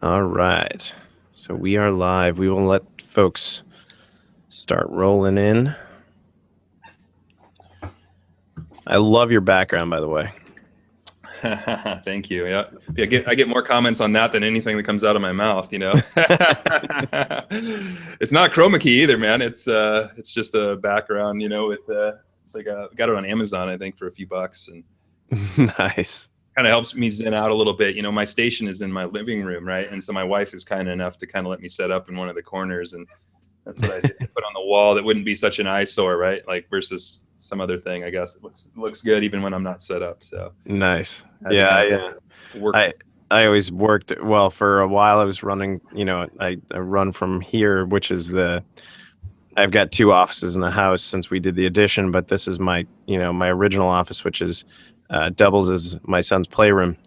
All right. So we are live. We will let folks start rolling in. I love your background, by the way. Thank you. Yeah, I get more comments on that than anything that comes out of my mouth. You know, it's not chroma key either, man. It's just a background. You know, with it's like got it on Amazon, I think, for a few bucks, and Nice. kind of helps me zen out a little bit. You know, my station is in my living room, right, and so my wife is kind enough to kind of let me set up in one of the corners, and that's what I did to put on the wall. That wouldn't be such an eyesore, right? Like versus some other thing. I guess it looks good even when I'm not set up. So nice. I Yeah, work. I always worked well for a while. I was running. I run from here, which is I've got two offices in the house since we did the addition, but this is my my original office, which is doubles as my son's playroom,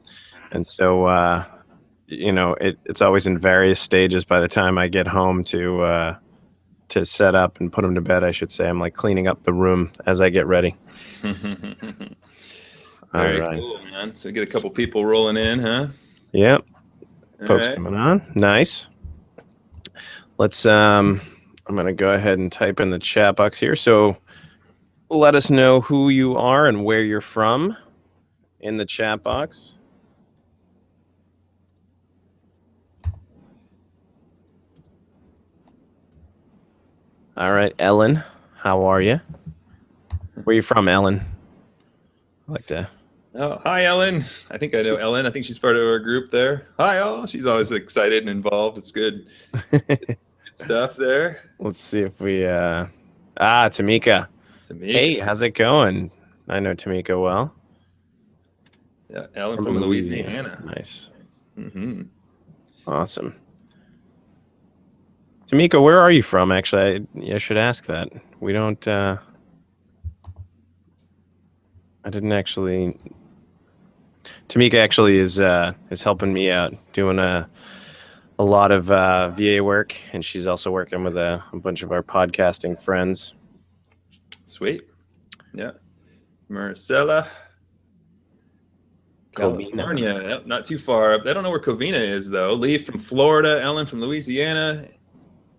and so it's always in various stages by the time I get home to set up and put him to bed. I should say I'm like cleaning up the room as I get ready. Very cool, man. So we get a couple people rolling in, huh? Yep. Folks coming on. Nice. Let's I'm gonna go ahead and type in the chat box here. So let us know who you are and where you're from in the chat box. All right, Ellen, how are you? Where are you from, Ellen? I like to. Oh, hi, Ellen. I think I know Ellen. I think she's part of our group there. Hi, all. She's always excited and involved. It's good. Good stuff there. Let's see if we. Tamika. Hey, how's it going? I know Tamika well. Yeah, Ellen from Louisiana. Nice. Mm-hmm. Awesome. Tamika, where are you from? Actually, I should ask that. We don't. I didn't actually. Tamika actually is helping me out doing a lot of VA work, and she's also working with a bunch of our podcasting friends. Sweet. Yeah. Marcella. California. Yep, not too far up. I don't know where Covina is, though. Lee from Florida. Ellen from Louisiana.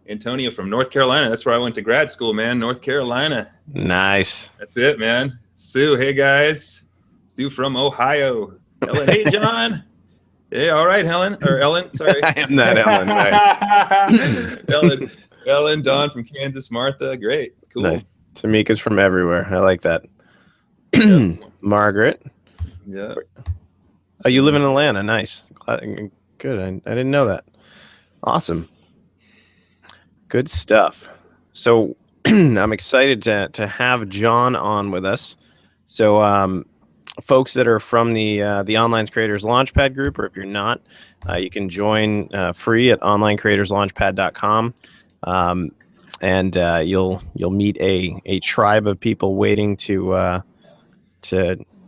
Antonio from North Carolina. That's where I went to grad school, man. North Carolina. Nice. That's it, man. Sue, hey, guys. Sue from Ohio. Ellen, hey, John. Hey, all right, Helen. Or Ellen, sorry. I am not Ellen. Nice. Ellen, Don from Kansas. Martha, great. Cool. Nice. Tamika's from everywhere. I like that. Margaret. Yeah. Oh, you live in Atlanta. Nice. Good. I didn't know that. Awesome. Good stuff. So I'm excited to have Jon on with us. So folks that are from the Online Creators Launchpad group, or if you're not, you can join free at onlinecreatorslaunchpad.com. And you'll meet a tribe of people waiting to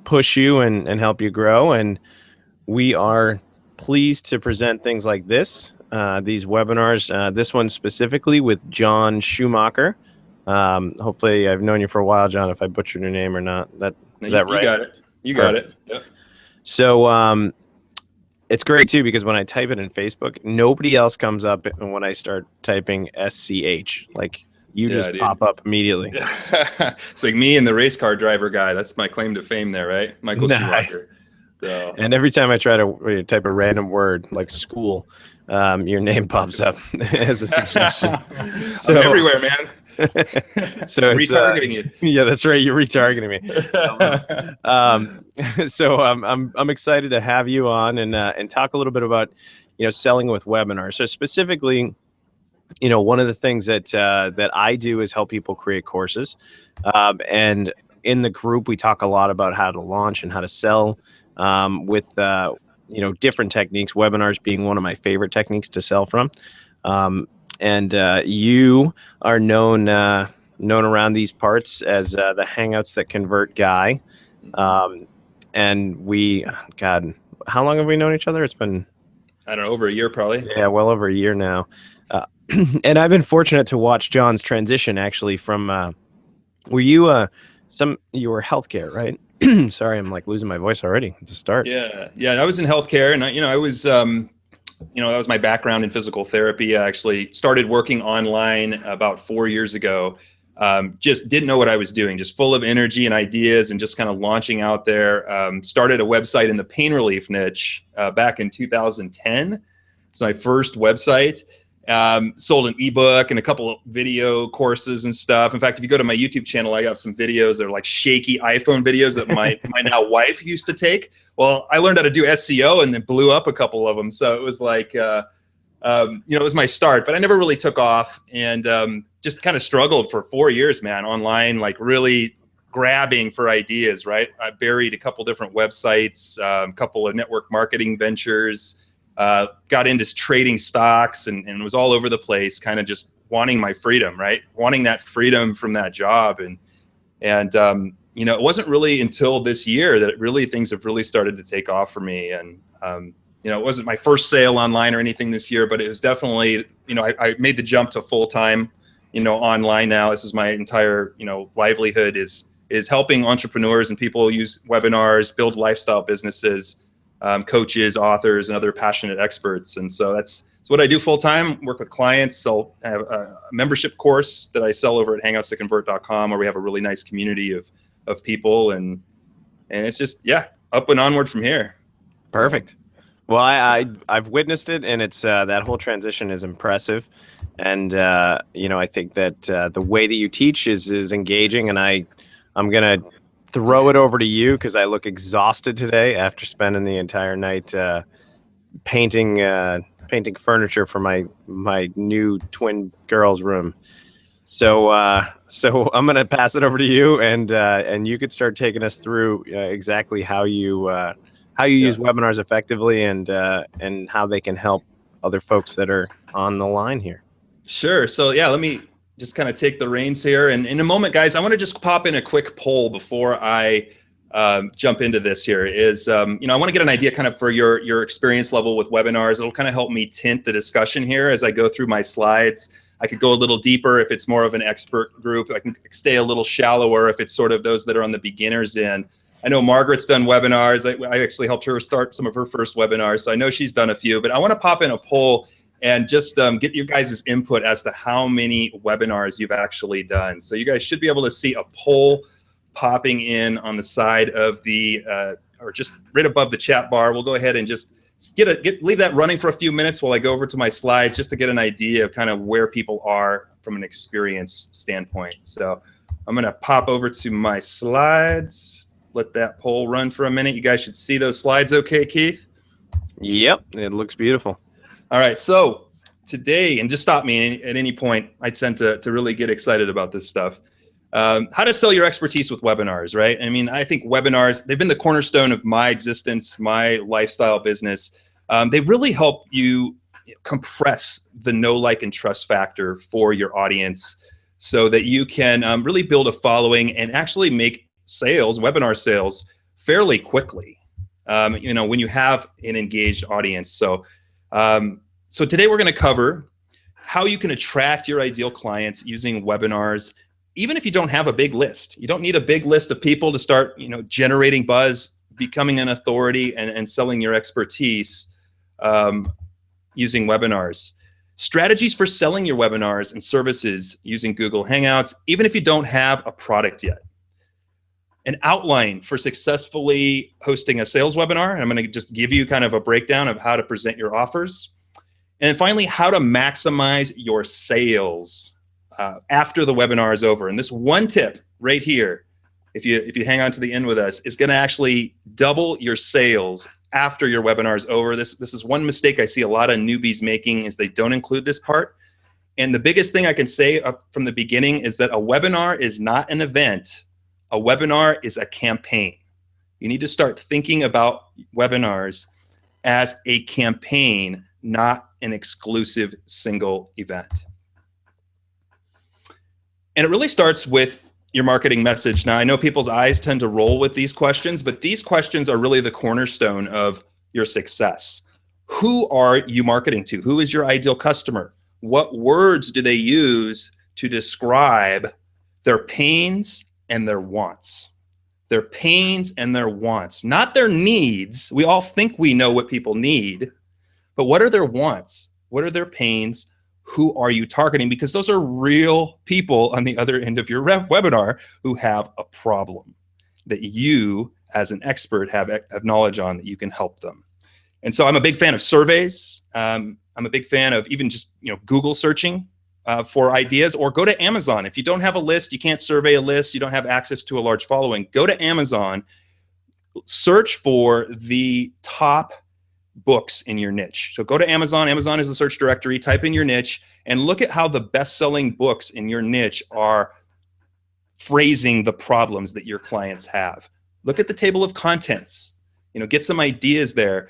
push you and help you grow. And we are pleased to present things like this, these webinars. This one specifically with Jon Schumacher. Hopefully, I've known you for a while, Jon. If I butchered your name or not, is that right? You got it. You got it. Yep. So it's great too, because when I type it in Facebook, nobody else comes up when I start typing SCH. Like you just pop up immediately. It's like me and the race car driver guy. That's my claim to fame there, right? Michael Schumacher. So. And every time I try to type a random word like school, your name pops up as a suggestion. So I'm everywhere, man. So it's retargeting you. Yeah, that's right. You're retargeting me. So I'm excited to have you on and talk a little bit about selling with webinars. So specifically, one of the things that I do is help people create courses, and in the group we talk a lot about how to launch and how to sell with different techniques. Webinars being one of my favorite techniques to sell from. And you are known around these parts as the Hangouts That Convert guy. And God, how long have we known each other? It's been, I don't know, over a year probably. Yeah, well over a year now. And I've been fortunate to watch Jon's transition actually from, were you were healthcare, right? Sorry, I'm like losing my voice already to start. Yeah. I was in healthcare, and I was that was my background in physical therapy. I actually started working online about 4 years ago. Just didn't know what I was doing, just full of energy and ideas and just kind of launching out there. Started a website in the pain relief niche back in 2010. It's my first website. Sold an ebook and a couple of video courses and stuff. In fact, if you go to my YouTube channel, I have some videos that are like shaky iPhone videos that my now wife used to take. Well, I learned how to do SEO and then blew up a couple of them. So it was like, it was my start, but I never really took off, and just kind of struggled for 4 years, man, online, like really grabbing for ideas, right? I buried a couple different websites, a couple of network marketing ventures, got into trading stocks and was all over the place, kind of just wanting my freedom, right? Wanting that freedom from that job. And it wasn't really until this year that things have really started to take off for me. And, it wasn't my first sale online or anything this year, but it was definitely, I made the jump to full-time, online now. This is my entire, livelihood is helping entrepreneurs and people use webinars, build lifestyle businesses, coaches, authors, and other passionate experts. And so that's what I do full-time, work with clients. I have a membership course that I sell over at hangoutstoconvert.com, where we have a really nice community of people. And it's just, up and onward from here. Perfect. Well, I've witnessed it, and it's that whole transition is impressive. And, I think that the way that you teach is engaging, and I'm going to throw it over to you because I look exhausted today after spending the entire night painting furniture for my new twin girls' room. So I'm going to pass it over to you, and you could start taking us through exactly how you use webinars effectively, and how they can help other folks that are on the line here. Sure. So let me just kind of take the reins here. And in a moment, guys, I want to just pop in a quick poll before I jump into this here. I want to get an idea kind of for your experience level with webinars. It'll kind of help me tint the discussion here as I go through my slides. I could go a little deeper if it's more of an expert group. I can stay a little shallower if it's sort of those that are on the beginner's end. I know Margaret's done webinars. I actually helped her start some of her first webinars, so I know she's done a few. But I want to pop in a poll and just get your guys' input as to how many webinars you've actually done. So you guys should be able to see a poll popping in on the side of the, or just right above the chat bar. We'll go ahead and just leave that running for a few minutes while I go over to my slides, just to get an idea of kind of where people are from an experience standpoint. So I'm going to pop over to my slides. Let that poll run for a minute. You guys should see those slides okay, Keith? Yep, it looks beautiful. All right, so today, and just stop me at any point, I tend to really get excited about this stuff. How to sell your expertise with webinars, right? I mean, I think webinars, they've been the cornerstone of my existence, my lifestyle business. They really help you compress the know, like, and trust factor for your audience so that you can really build a following and actually make webinar sales fairly quickly, when you have an engaged audience. So today we're going to cover how you can attract your ideal clients using webinars, even if you don't have a big list. You don't need a big list of people to start, generating buzz, becoming an authority, and selling your expertise using webinars. Strategies for selling your webinars and services using Google Hangouts, even if you don't have a product yet. An outline for successfully hosting a sales webinar. I'm going to just give you kind of a breakdown of how to present your offers. And finally, how to maximize your sales after the webinar is over. And this one tip right here, if you hang on to the end with us, is going to actually double your sales after your webinar is over. This is one mistake I see a lot of newbies making, is they don't include this part. And the biggest thing I can say up from the beginning is that a webinar is not an event. A webinar is a campaign. You need to start thinking about webinars as a campaign, not an exclusive single event. And it really starts with your marketing message. Now, I know people's eyes tend to roll with these questions, but these questions are really the cornerstone of your success. Who are you marketing to? Who is your ideal customer? What words do they use to describe their pains and their wants? Their pains and their wants, not their needs. We all think we know what people need, but what are their wants? What are their pains? Who are you targeting? Because those are real people on the other end of your webinar who have a problem that you, as an expert, have knowledge on that you can help them. And so I'm a big fan of surveys. I'm a big fan of even just Google searching for ideas, or go to Amazon. If you don't have a list, you can't survey a list, you don't have access to a large following, go to Amazon, search for the top books in your niche. So go to Amazon. Amazon is the search directory. Type in your niche and look at how the best-selling books in your niche are phrasing the problems that your clients have. Look at the table of contents. Get some ideas there.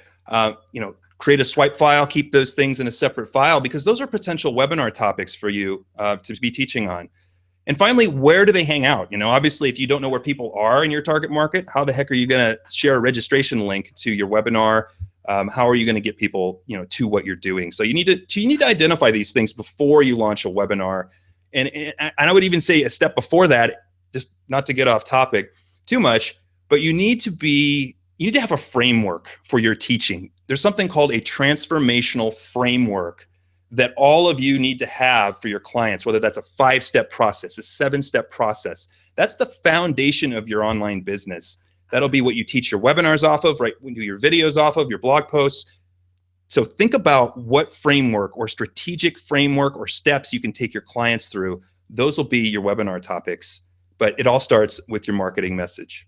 Create a swipe file. Keep those things in a separate file, because those are potential webinar topics for you to be teaching on. And finally, where do they hang out? Obviously, if you don't know where people are in your target market, how the heck are you going to share a registration link to your webinar? How are you going to get people, to what you're doing? So you need to identify these things before you launch a webinar. And I would even say a step before that, just not to get off topic too much, but you need to have a framework for your teaching. There's something called a transformational framework that all of you need to have for your clients, whether that's a 5-step process, a 7-step process. That's the foundation of your online business. That'll be what you teach your webinars off of, right? When you do your videos off of, your blog posts. So think about what framework or strategic framework or steps you can take your clients through. Those will be your webinar topics, but it all starts with your marketing message.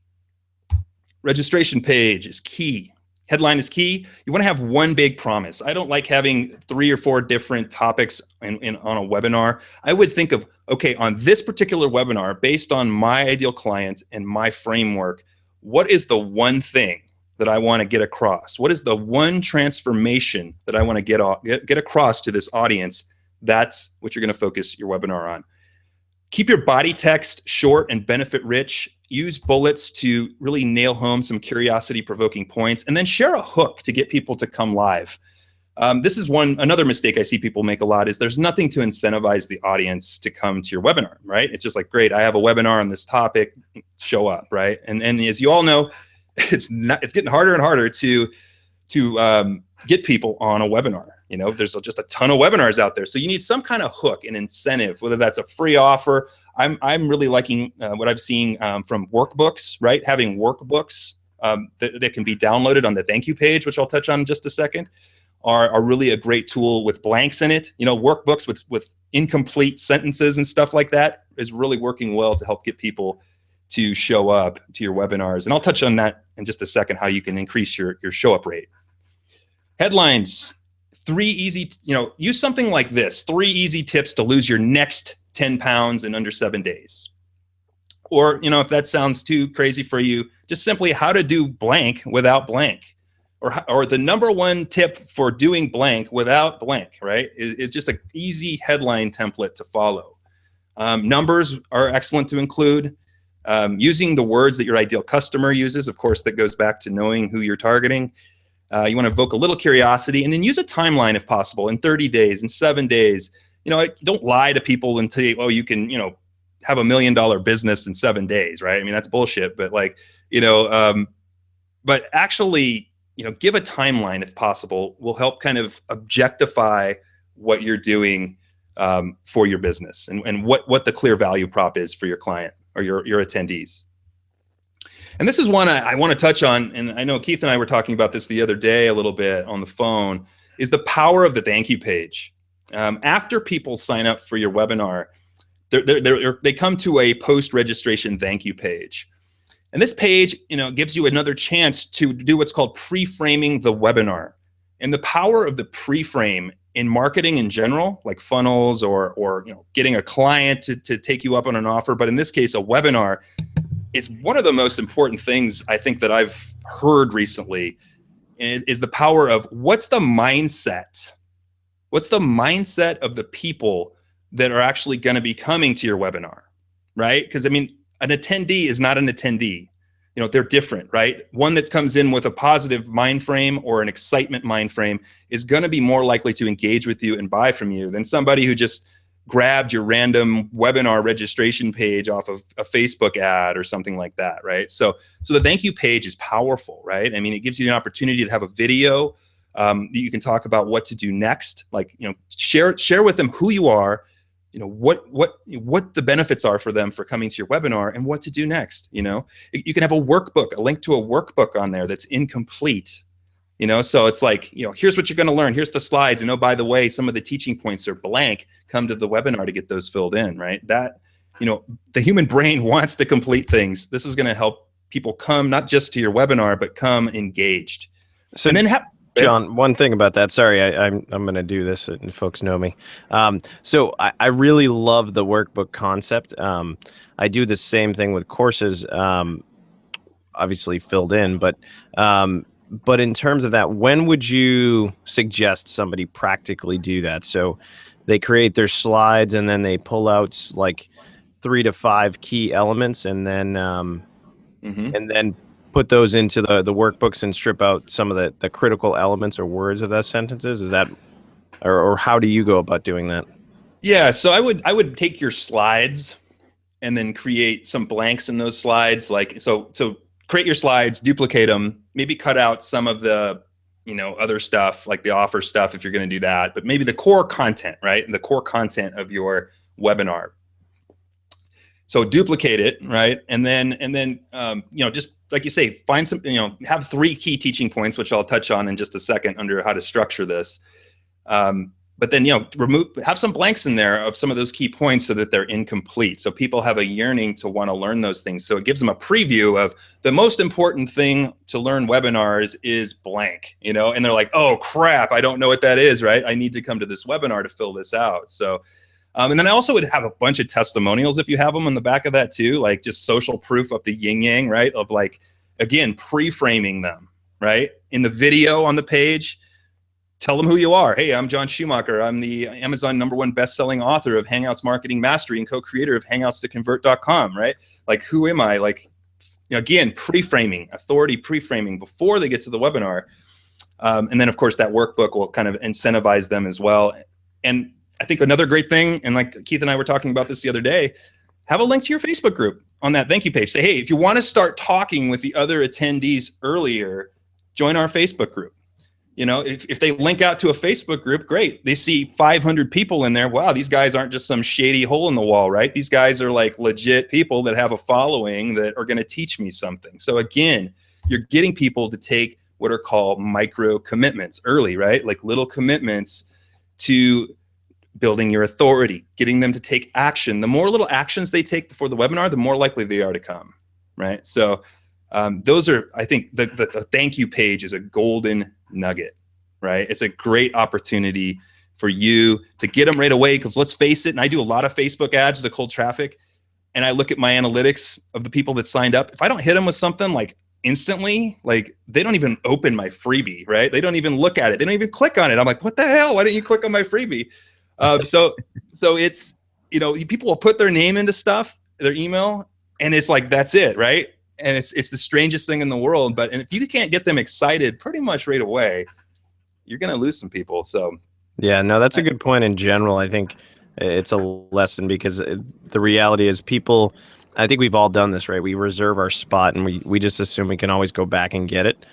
Registration page is key. Headline is key. You want to have one big promise. I don't like having 3 or 4 different topics on a webinar. I would think of, okay, on this particular webinar, based on my ideal client and my framework, what is the one thing that I want to get across? What is the one transformation that I want to get across to this audience? That's what you're going to focus your webinar on. Keep your body text short and benefit rich. Use bullets to really nail home some curiosity-provoking points, and then share a hook to get people to come live. This is another mistake I see people make a lot, is there's nothing to incentivize the audience to come to your webinar, right? It's just like, great, I have a webinar on this topic, show up, right? And as you all know, it's getting harder and harder to get people on a webinar. There's just a ton of webinars out there. So you need some kind of hook, an incentive, whether that's a free offer. I'm really liking what I've seen from workbooks, right? Having workbooks that can be downloaded on the thank you page, which I'll touch on in just a second, are really a great tool with blanks in it. Workbooks with incomplete sentences and stuff like that is really working well to help get people to show up to your webinars. And I'll touch on that in just a second, how you can increase your show up rate. Headlines, 3 easy, use something like this: 3 easy tips to lose your next 10 pounds in under 7 days. Or, if that sounds too crazy for you, just simply how to do blank without blank. Or the number 1 tip for doing blank without blank, right? Is just an easy headline template to follow. Numbers are excellent to include. Using the words that your ideal customer uses, of course, that goes back to knowing who you're targeting. You want to evoke a little curiosity, and then use a timeline if possible, in 30 days, in 7 days. Don't lie to people and tell you, oh, you can, have $1 million business in 7 days, right? I mean, that's bullshit. But but actually, give a timeline if possible. Will help kind of objectify what you're doing for your business, and what the clear value prop is for your client or your attendees. And this is one I want to touch on, and I know Keith and I were talking about this the other day a little bit on the phone, is the power of the thank you page. After people sign up for your webinar, they come to a post-registration thank you page. And this page, gives you another chance to do what's called pre-framing the webinar. And the power of the pre-frame in marketing in general, like funnels or getting a client to take you up on an offer, but in this case, a webinar, is one of the most important things I think that I've heard recently, is the power of what's the mindset? What's the mindset of the people that are actually going to be coming to your webinar, right? Because, I mean, an attendee is not an attendee. They're different, right? One that comes in with a positive mind frame or an excitement mind frame is going to be more likely to engage with you and buy from you than somebody who just grabbed your random webinar registration page off of a Facebook ad or something like that, right? So the thank you page is powerful, right? I mean, it gives you an opportunity to have a video You can talk about what to do next. Like, share with them who you are, what the benefits are for them for coming to your webinar and what to do next. You can have a workbook, a link to a workbook on there that's incomplete. So it's like, here's what you're going to learn. Here's the slides. And oh, by the way, some of the teaching points are blank. Come to the webinar to get those filled in, right? That, the human brain wants to complete things. This is going to help people come not just to your webinar, but come engaged. So and then John, one thing about that. Sorry, I'm going to do this, and folks know me. So I really love the workbook concept. I do the same thing with courses, obviously filled in, but in terms of that, when would you suggest somebody practically do that? So they create their slides and then they pull out like 3 to 5 key elements, and then put those into the workbooks and strip out some of the critical elements or words of those sentences. Is that, or how do you go about doing that? Yeah, so I would take your slides and then create some blanks in those slides. Like, so create your slides, duplicate them, maybe cut out some of the, other stuff, like the offer stuff if you're going to do that, but maybe the core content, right? The core content of your webinar. So duplicate it, right? And then just like you say, find some, have 3 key teaching points, which I'll touch on in just a second under how to structure this. But then, have some blanks in there of some of those key points so that they're incomplete. So people have a yearning to want to learn those things. So it gives them a preview of the most important thing to learn webinars is blank, and they're like, oh crap, I don't know what that is, right? I need to come to this webinar to fill this out. So, and then I also would have a bunch of testimonials if you have them on the back of that too, like just social proof of the yin yang, right? Of like, again, pre-framing them, right? In the video on the page, tell them who you are. Hey, I'm Jon Schumacher. I'm the Amazon #1 best-selling author of Hangouts Marketing Mastery and co-creator of Hangouts2Convert.com, right? Like, who am I? Like, again, pre-framing, authority pre-framing before they get to the webinar. And then, of course, that workbook will kind of incentivize them as well. And I think another great thing, and like Keith and I were talking about this the other day, have a link to your Facebook group on that thank you page. Say, hey, if you want to start talking with the other attendees earlier, join our Facebook group. If they link out to a Facebook group, great. They see 500 people in there. Wow, these guys aren't just some shady hole in the wall, right? These guys are like legit people that have a following that are going to teach me something. So again, you're getting people to take what are called micro commitments early, right? Like little commitments to building your authority, getting them to take action. The more little actions they take before the webinar, the more likely they are to come, right? So those are, I think, the thank you page is a golden nugget, right? It's a great opportunity for you to get them right away, because let's face it, and I do a lot of Facebook ads to cold traffic, and I look at my analytics of the people that signed up. If I don't hit them with something like instantly, like they don't even open my freebie, right? They don't even look at it. They don't even click on it. I'm like, what the hell? Why didn't you click on my freebie? So it's, people will put their name into stuff, their email, and it's like, that's it, right? And it's the strangest thing in the world. But if you can't get them excited pretty much right away, you're going to lose some people. So yeah, no, that's a good point in general. I think it's a lesson, because the reality is people, I think we've all done this, right? We reserve our spot and we just assume we can always go back and get it.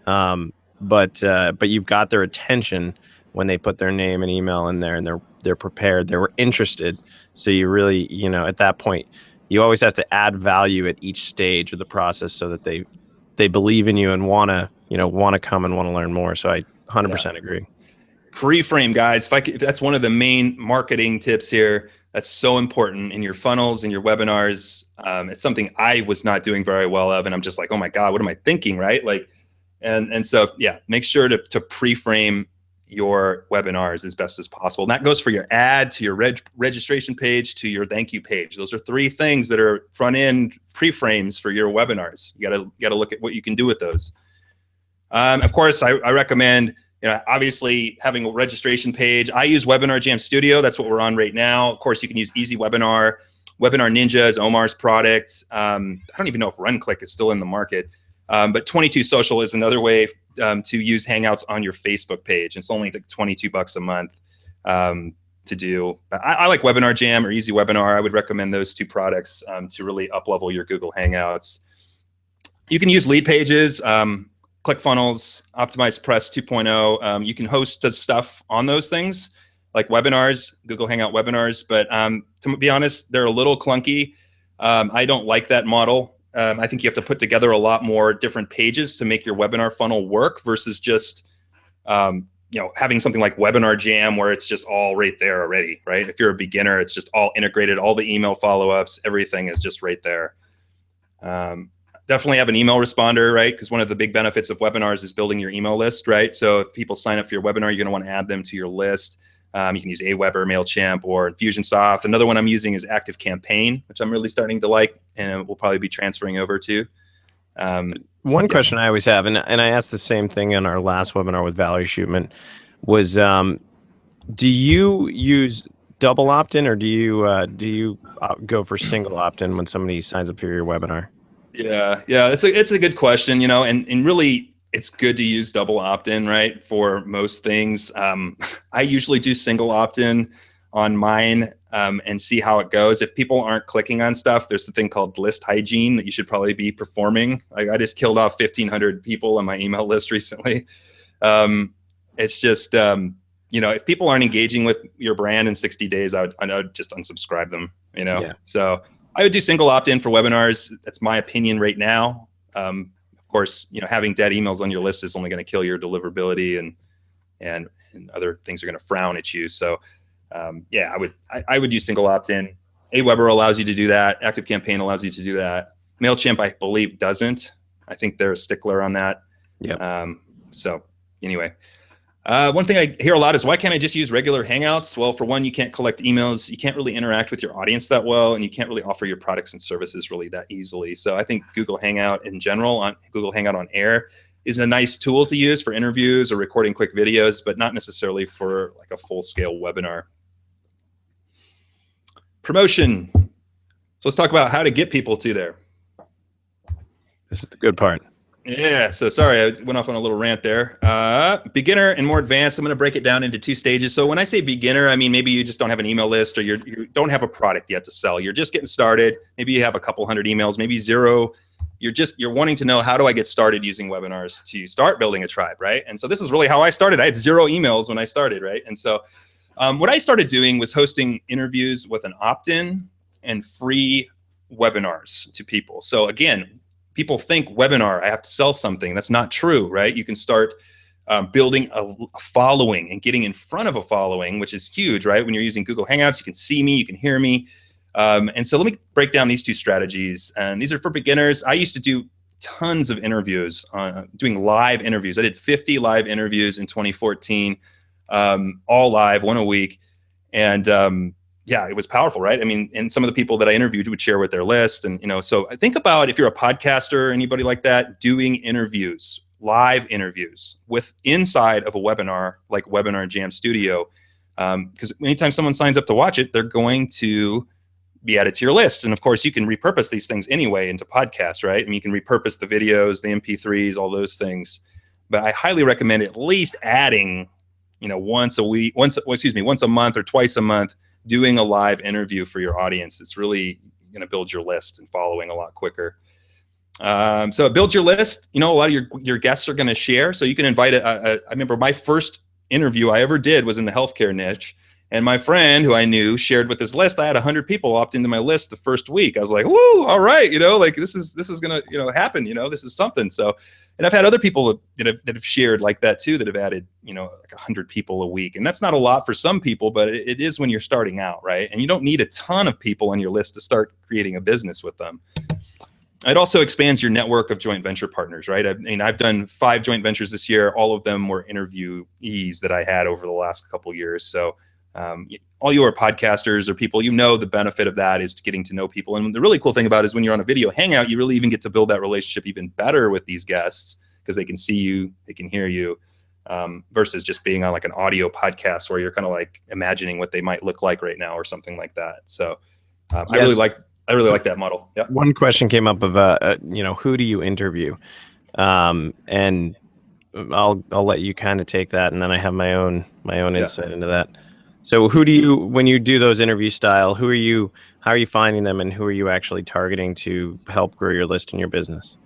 But you've got their attention when they put their name and email in there, and they're prepared, they were interested. So you really, at that point, you always have to add value at each stage of the process so that they believe in you and want to come and want to learn more. So I 100% agree. Pre-frame, guys. If that's one of the main marketing tips here. That's so important in your funnels, in your webinars. It's something I was not doing very well of, and I'm just like, oh my God, what am I thinking, right? Like, and so yeah, make sure to pre-frame your webinars as best as possible. And that goes for your ad, to your registration page, to your thank you page. Those are 3 things that are front end pre-frames for your webinars. You gotta look at what you can do with those. Of course, I recommend, obviously having a registration page. I use Webinar Jam Studio. That's what we're on right now. Of course, you can use Easy Webinar. Webinar Ninja is Omar's product. I don't even know if RunClick is still in the market. But 22 Social is another way to use Hangouts on your Facebook page. It's only like $22 a month to do. But I like Webinar Jam or Easy Webinar. I would recommend those 2 products to really up-level your Google Hangouts. You can use lead pages. ClickFunnels, Optimized Press 2.0. You can host stuff on those things like webinars, Google Hangout webinars. But to be honest, they're a little clunky. I don't like that model. I think you have to put together a lot more different pages to make your webinar funnel work versus just having something like Webinar Jam where it's just all right there already, right? If you're a beginner, it's just all integrated, all the email follow-ups, everything is just right there. Definitely have an email responder, right? Because one of the big benefits of webinars is building your email list, right? So if people sign up for your webinar, you're going to want to add them to your list. You can use Aweber, MailChimp, or Infusionsoft. Another one I'm using is ActiveCampaign, which I'm really starting to like, and we'll probably be transferring over to. One question I always have, and I asked the same thing in our last webinar with Valerie Shootman, was do you use double opt-in or do you go for single opt-in when somebody signs up for your webinar? Yeah, it's a good question, and really it's good to use double opt-in, right, for most things. I usually do single opt-in on mine and see how it goes. If people aren't clicking on stuff, there's a thing called list hygiene that you should probably be performing. Like I just killed off 1,500 people on my email list recently. It's just, if people aren't engaging with your brand in 60 days, I would just unsubscribe them, Yeah. So I would do single opt-in for webinars. That's my opinion right now. Of course, having dead emails on your list is only going to kill your deliverability and other things are going to frown at you. So I would use single opt-in. Aweber allows you to do that. ActiveCampaign allows you to do that. MailChimp, I believe, doesn't. I think they're a stickler on that. Yeah. So anyway, one thing I hear a lot is, why can't I just use regular Hangouts? Well, for one, you can't collect emails. You can't really interact with your audience that well, and you can't really offer your products and services really that easily. So I think Google Hangout in general, on Google Hangout on Air, is a nice tool to use for interviews or recording quick videos, but not necessarily for like a full-scale webinar. Promotion. So let's talk about how to get people to there. This is the good part. Yeah, so sorry, I went off on a little rant there. Beginner and more advanced, I'm going to break it down into 2 stages. So when I say beginner, I mean maybe you just don't have an email list or you don't have a product yet to sell. You're just getting started. Maybe you have a couple hundred emails, maybe 0. You're wanting to know, how do I get started using webinars to start building a tribe, right? And so this is really how I started. I had 0 emails when I started, right? And so what I started doing was hosting interviews with an opt-in and free webinars to people. So again, people think webinar, I have to sell something. That's not true, right? You can start building a following and getting in front of a following, which is huge, right? When you're using Google Hangouts, you can see me, you can hear me. And so let me break down these 2 strategies. And these are for beginners. I used to do tons of interviews, doing live interviews. I did 50 live interviews in 2014, all live, 1 a week. And it was powerful, right? I mean, and some of the people that I interviewed would share with their list. And, so I think about, if you're a podcaster or anybody like that, doing interviews, live interviews inside of a webinar, like Webinar Jam Studio. Because anytime someone signs up to watch it, they're going to be added to your list. And of course, you can repurpose these things anyway into podcasts, right? I mean, you can repurpose the videos, the MP3s, all those things. But I highly recommend at least adding, once a month or twice a month, doing a live interview for your audience. It's really going to build your list and following a lot quicker. So build your list. A lot of your guests are going to share. So you can invite I remember my first interview I ever did was in the healthcare niche. And my friend who I knew shared with his list. I had 100 people opt into my list the first week. I was like, woo, all right. Like this is going to, happen, this is something. So, and I've had other people that have shared like that too, that have added, like 100 people a week. And that's not a lot for some people, but it is when you're starting out, right? And you don't need a ton of people on your list to start creating a business with them. It also expands your network of joint venture partners, right? I've done 5 joint ventures this year. All of them were interviewees that I had over the last couple of years. So all you are podcasters or people, the benefit of that is getting to know people. And the really cool thing about it is when you're on a video hangout, you really even get to build that relationship even better with these guests, because they can see you, they can hear you, versus just being on like an audio podcast where you're kind of like imagining what they might look like right now or something like that. So yes. I really like that model. Yeah. One question came up of, who do you interview? And I'll let you kind of take that, and then I have my own insight into that. So when you do those interview style, how are you finding them, and who are you actually targeting to help grow your list and your business?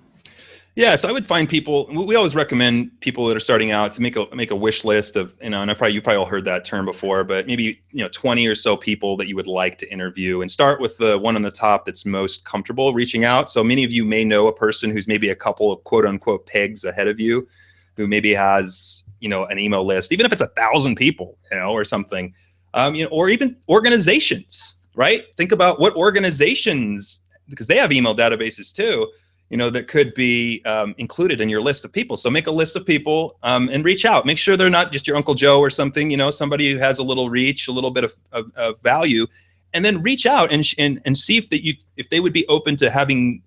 Yeah, so I would find people. We always recommend people that are starting out to make a wish list of, and you probably all heard that term before, but maybe 20 or so people that you would like to interview, and start with the one on the top that's most comfortable reaching out. So many of you may know a person who's maybe a couple of quote unquote pegs ahead of you, who maybe has an email list, even if it's 1,000 people, or something, or even organizations, right? Think about what organizations, because they have email databases too, that could be included in your list of people. So make a list of people and reach out. Make sure they're not just your Uncle Joe or something, somebody who has a little reach, a little bit of value, and then reach out and see if they would be open to having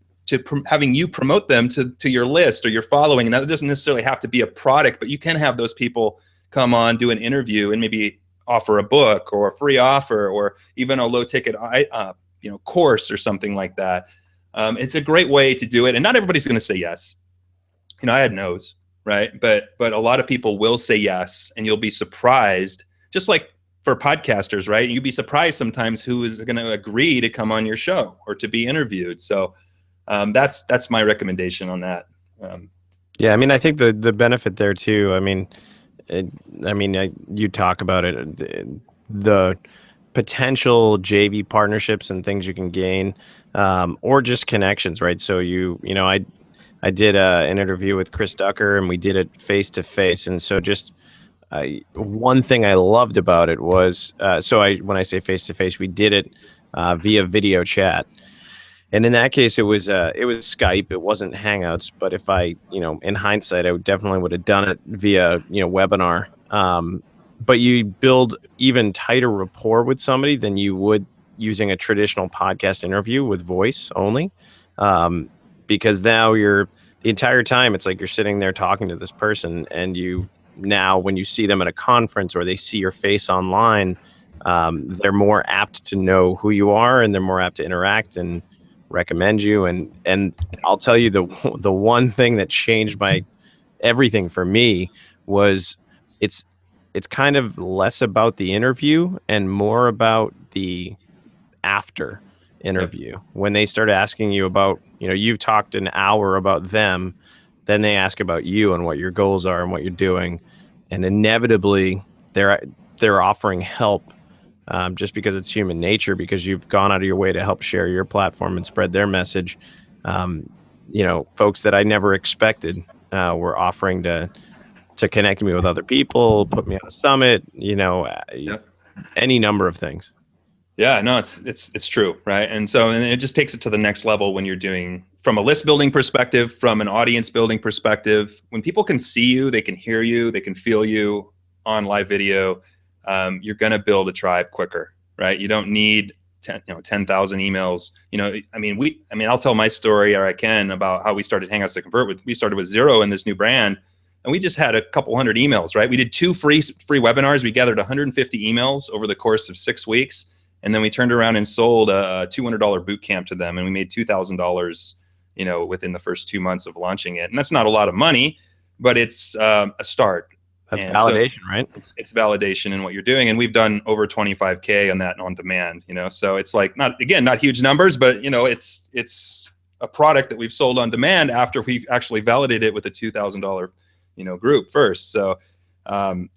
you promote them to your list or your following. And that doesn't necessarily have to be a product, but you can have those people come on, do an interview, and maybe offer a book or a free offer or even a low ticket course or something like that. It's a great way to do it. And not everybody's going to say yes. I had no's, right? But a lot of people will say yes, and you'll be surprised, just like for podcasters, right? You'd be surprised sometimes who is going to agree to come on your show or to be interviewed. So that's my recommendation on that. Yeah, I mean, I think the benefit there too. I mean, you talk about it, the potential JV partnerships and things you can gain, or just connections, right? So I did an interview with Chris Ducker, and we did it face to face, and so just one thing I loved about it was when I say face to face, we did it via video chat. And in that case, it was Skype. It wasn't Hangouts. But if in hindsight, I definitely would have done it via, webinar. But you build even tighter rapport with somebody than you would using a traditional podcast interview with voice only. Because now the entire time, it's like you're sitting there talking to this person, and now when you see them at a conference or they see your face online, they're more apt to know who you are, and they're more apt to interact and recommend you. And I'll tell you, the one thing that changed everything for me was it's kind of less about the interview and more about the after interview. Yep. When they start asking you about, you've talked an hour about them, then they ask about you and what your goals are and what you're doing, and inevitably they're offering help. Just because it's human nature, because you've gone out of your way to help share your platform and spread their message. Folks that I never expected were offering to connect me with other people, put me on a summit, any number of things. Yeah, no, it's true, right? And it just takes it to the next level when you're doing, from a list building perspective, from an audience building perspective. When people can see you, they can hear you, they can feel you on live video. You're going to build a tribe quicker, right? You don't need 10,000 emails. I'll tell my story, or I can, about how we started Hangouts to Convert. We started with 0 in this new brand, and we just had a couple hundred emails, right? We did 2 free webinars. We gathered 150 emails over the course of 6 weeks, and then we turned around and sold a $200 boot camp to them, and we made $2,000, within the first 2 months of launching it. And that's not a lot of money, but it's a start. That's validation, right? It's validation in what you're doing. And we've done over 25K on that on demand, so it's like, not huge numbers, but it's a product that we've sold on demand after we actually validated it with a $2,000, group first. So, and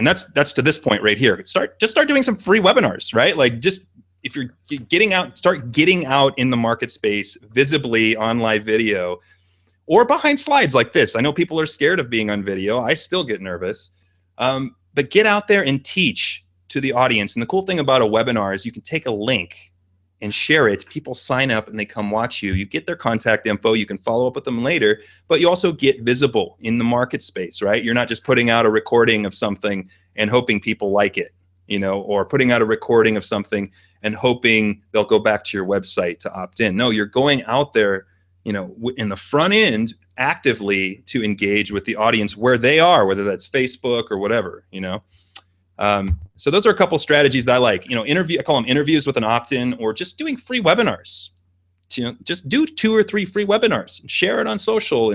that's to this point right here. Start doing some free webinars, right? Like, just, if you're start getting out in the market space visibly on live video, or behind slides like this. I know people are scared of being on video. I still get nervous. But get out there and teach to the audience. And the cool thing about a webinar is you can take a link and share it. People sign up and they come watch you. You get their contact info. You can follow up with them later. But you also get visible in the market space, right? You're not just putting out a recording of something and hoping people like it, or putting out a recording of something and hoping they'll go back to your website to opt in. No, you're going out there, in the front end, actively to engage with the audience where they are, whether that's Facebook or whatever, So those are a couple strategies that I like. I call them interviews with an opt-in, or just doing free webinars. Just do 2 or 3 free webinars and share it on social,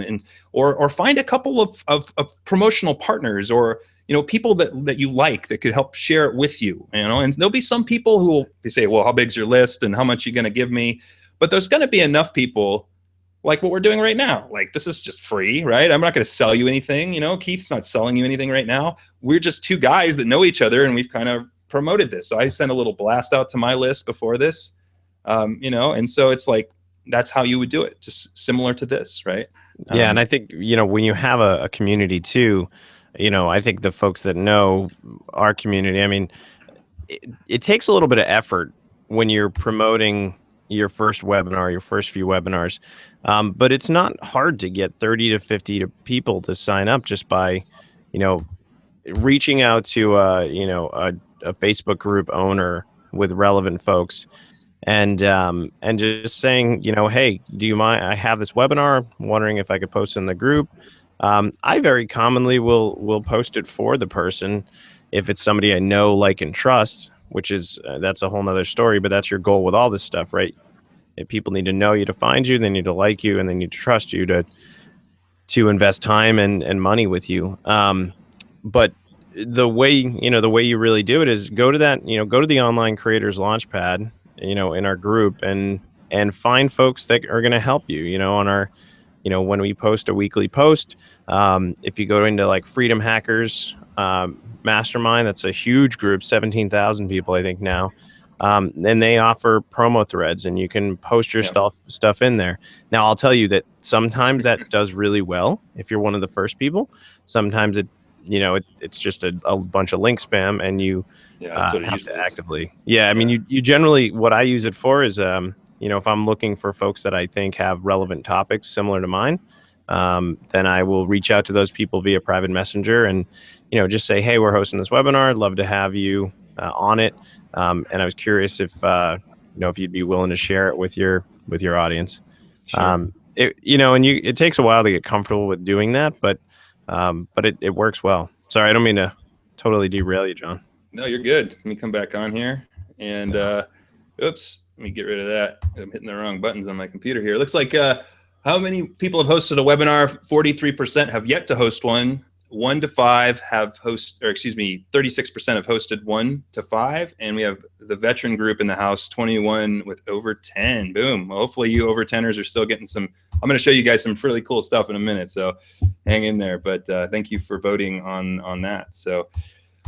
or find a couple of promotional partners, or people that you like that could help share it with you. And there'll be some people who will say, well, how big's your list and how much are you going to give me? But there's going to be enough people like what we're doing right now. Like, this is just free, right? I'm not going to sell you anything. You know, Keith's not selling you anything right now. We're just two guys that know each other, and we've kind of promoted this. So I sent a little blast out to my list before this, you know, and so it's like, that's how you would do it, just similar to this, right? Yeah, and I think, you know, when you have a community too, you know, I think the folks that know our community, I mean, it takes a little bit of effort when you're promoting your first webinar, your first few webinars, but it's not hard to get 30 to 50 people to sign up just by, you know, reaching out to a Facebook group owner with relevant folks, and just saying, you know, hey, do you mind? I have this webinar. Wondering if I could post in the group. I very commonly will post it for the person if it's somebody I know, like, and trust. Which is that's a whole nother story. But that's your goal with all this stuff, right? If people need to know you to find you, they need to like you, and they need to trust you to invest time and money with you. But the way you really do it is go to the Online Creators Launchpad, you know, in our group, and find folks that are going to help you, you know, on our, you know, when we post a weekly post. If you go into like Freedom Hackers Mastermind, that's a huge group, 17,000 people, I think now. And they offer promo threads, and you can post your stuff in there. Now, I'll tell you that sometimes that does really well if you're one of the first people. Sometimes it's just a bunch of link spam, and you have to actively. Yeah, I mean, you generally, what I use it for is, you know, if I'm looking for folks that I think have relevant topics similar to mine, then I will reach out to those people via private messenger and, you know, just say, hey, we're hosting this webinar. I'd love to have you on it. And I was curious if, you know, if you'd be willing to share it with your audience. Sure. It takes a while to get comfortable with doing that, but it works well. Sorry, I don't mean to totally derail you, John. No, you're good. Let me come back on here, and oops, let me get rid of that. I'm hitting the wrong buttons on my computer here. It looks like how many people have hosted a webinar? 43% have yet to host one. 1 to 5 have 36% have hosted 1 to 5, and we have the veteran group in the house, 21 with over 10. Boom. Well, hopefully you over 10ers are still getting some. I'm going to show you guys some really cool stuff in a minute, so hang in there. But thank you for voting on that. So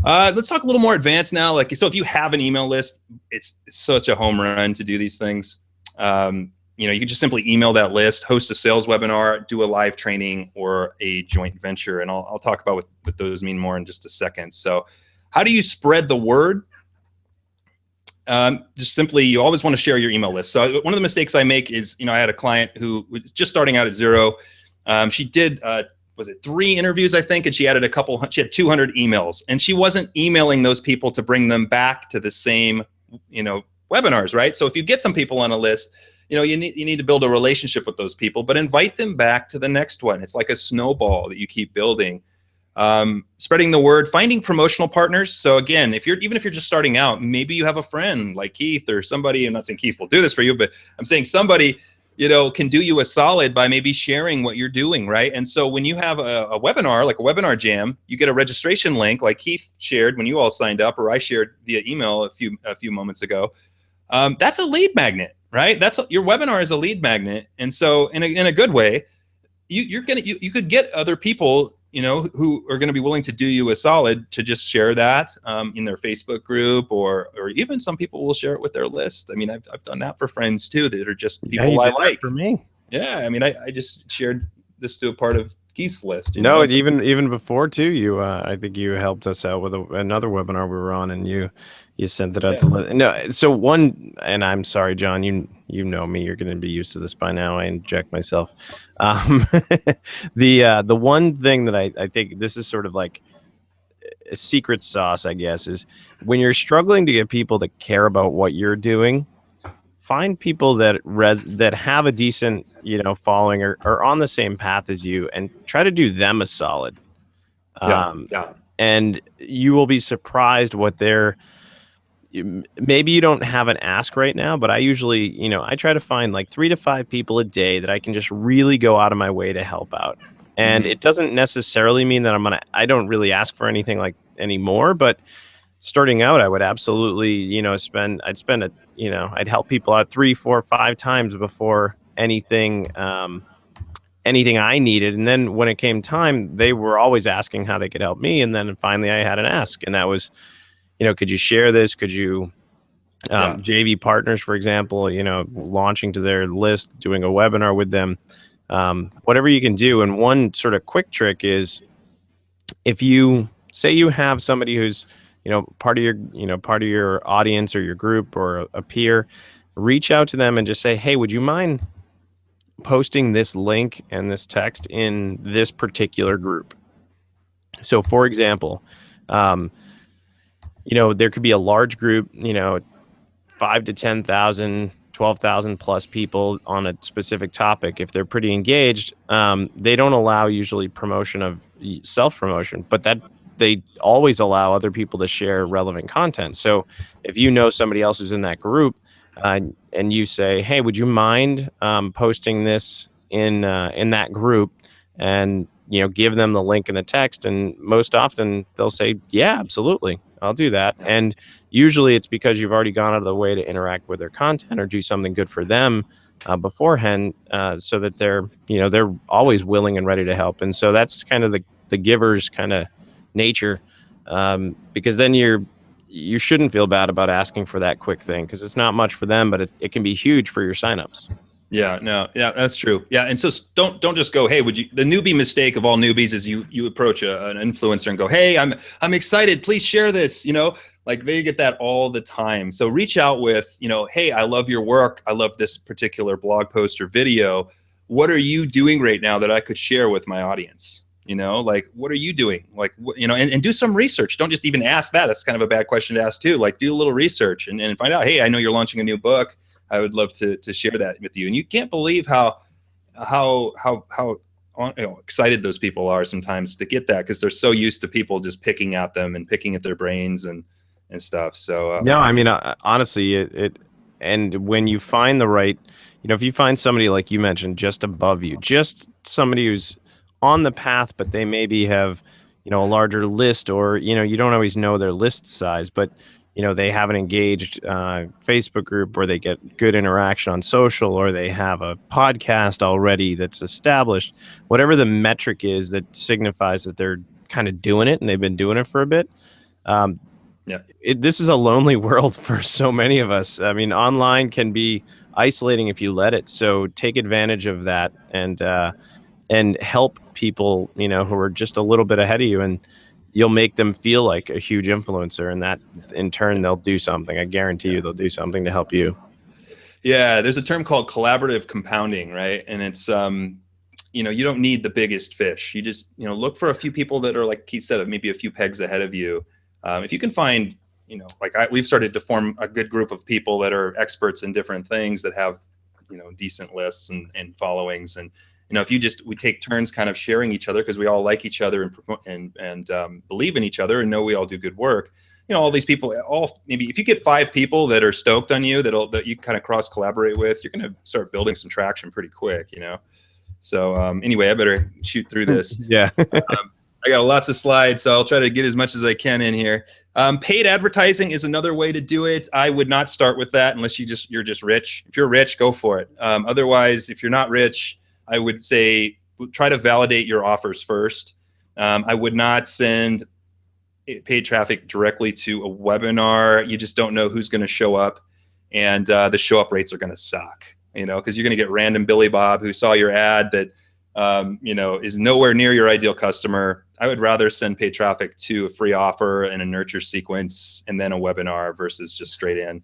let's talk a little more advanced now. Like, so if you have an email list, it's such a home run to do these things. You know, you can just simply email that list, host a sales webinar, do a live training, or a joint venture. And I'll talk about what those mean more in just a second. So how do you spread the word? Just simply, you always want to share your email list. So one of the mistakes I make is, you know, I had a client who was just starting out at zero. She did, was it 3 interviews, I think, and she added she had 200 emails, and she wasn't emailing those people to bring them back to the same, you know, webinars, right? So if you get some people on a list, you know, you need to build a relationship with those people, but invite them back to the next one. It's like a snowball that you keep building. Spreading the word, finding promotional partners. So again, even if you're just starting out, maybe you have a friend like Keith or somebody. I'm not saying Keith will do this for you, but I'm saying somebody, you know, can do you a solid by maybe sharing what you're doing, right? And so when you have a webinar, like a webinar jam, you get a registration link like Keith shared when you all signed up, or I shared via email a few moments ago. That's a lead magnet. Right? Your webinar is a lead magnet. And so in a good way, you could get other people, you know, who are going to be willing to do you a solid to just share that in their Facebook group, or even some people will share it with their list. I mean, I've done that for friends too, that are just people I like. For me. Yeah. I mean, I just shared this to a part of Keith's list. No, it's even before too. You, I think you helped us out with another webinar we were on, and you sent it out to. No, so one, and I'm sorry, John. You know me. You're going to be used to this by now. I inject myself. The one thing that I think this is sort of like a secret sauce, I guess, is when you're struggling to get people to care about what you're doing. Find people that have a decent, you know, following or on the same path as you, and try to do them a solid. And you will be surprised what maybe you don't have an ask right now, but I usually, you know, I try to find like 3 to 5 people a day that I can just really go out of my way to help out. And it doesn't necessarily mean that I don't really ask for anything like anymore, but starting out, I would absolutely, you know, I'd help people out 3, 4, 5 times before anything anything I needed. And then when it came time, they were always asking how they could help me. And then finally I had an ask, and that was, could you share this? Could you, Yeah. JV partners, for example, launching to their list, doing a webinar with them, whatever you can do. And one sort of quick trick is, if you say you have somebody who's, part of your audience or your group or a peer, reach out to them and just say, hey, would you mind posting this link and this text in this particular group? So for example, there could be a large group, 5 to 10,000, 12,000 plus people on a specific topic. If they're pretty engaged, they don't allow usually promotion of self-promotion, but that they always allow other people to share relevant content. So if you know somebody else who's in that group, and you say, hey, would you mind posting this in that group, and give them the link in the text, and most often they'll say, yeah, absolutely, I'll do that. And usually it's because you've already gone out of the way to interact with their content or do something good for them beforehand, so that they're always willing and ready to help. And so that's kind of the giver's kind of nature, because then you shouldn't feel bad about asking for that quick thing, because it's not much for them, but it can be huge for your signups. Yeah, no, yeah, that's true. Yeah, and so don't just go, hey, would you? The newbie mistake of all newbies is you approach an influencer and go, hey, I'm excited, please share this. Like they get that all the time. So reach out with, hey, I love your work, I love this particular blog post or video. What are you doing right now that I could share with my audience? Like, what are you doing? Like, and do some research. Don't just even ask that. That's kind of a bad question to ask too. Like, do a little research and find out, hey, I know you're launching a new book. I would love to share that with you. And you can't believe how excited those people are sometimes to get that, because they're so used to people just picking at them and picking at their brains and stuff. So no, I mean, honestly, and when you find the right, if you find somebody like you mentioned just above you, just somebody who's on the path, but they maybe have, a larger list, or, you don't always know their list size, but they have an engaged Facebook group where they get good interaction on social, or they have a podcast already that's established. Whatever the metric is that signifies that they're kind of doing it and they've been doing it for a bit. This is a lonely world for so many of us. I mean, online can be isolating if you let it. So take advantage of that and help people, who are just a little bit ahead of you, and you'll make them feel like a huge influencer, and that in turn, they'll do something. I guarantee you they'll do something to help you. Yeah. There's a term called collaborative compounding, right? And it's, you don't need the biggest fish. You just, look for a few people that are, like Keith said, maybe a few pegs ahead of you. If you can find, we've started to form a good group of people that are experts in different things that have, decent lists and followings. And, if we take turns kind of sharing each other, because we all like each other and believe in each other and know we all do good work. All these people, maybe if you get 5 people that are stoked on you, that you kind of cross collaborate with, you're going to start building some traction pretty quick, So anyway, I better shoot through this. Yeah. I got lots of slides, so I'll try to get as much as I can in here. Paid advertising is another way to do it. I would not start with that unless you're just rich. If you're rich, go for it. Otherwise, if you're not rich, I would say try to validate your offers first. I would not send paid traffic directly to a webinar. You just don't know who's going to show up, and the show up rates are going to suck. Because you're going to get random Billy Bob who saw your ad that is nowhere near your ideal customer. I would rather send paid traffic to a free offer and a nurture sequence and then a webinar versus just straight in.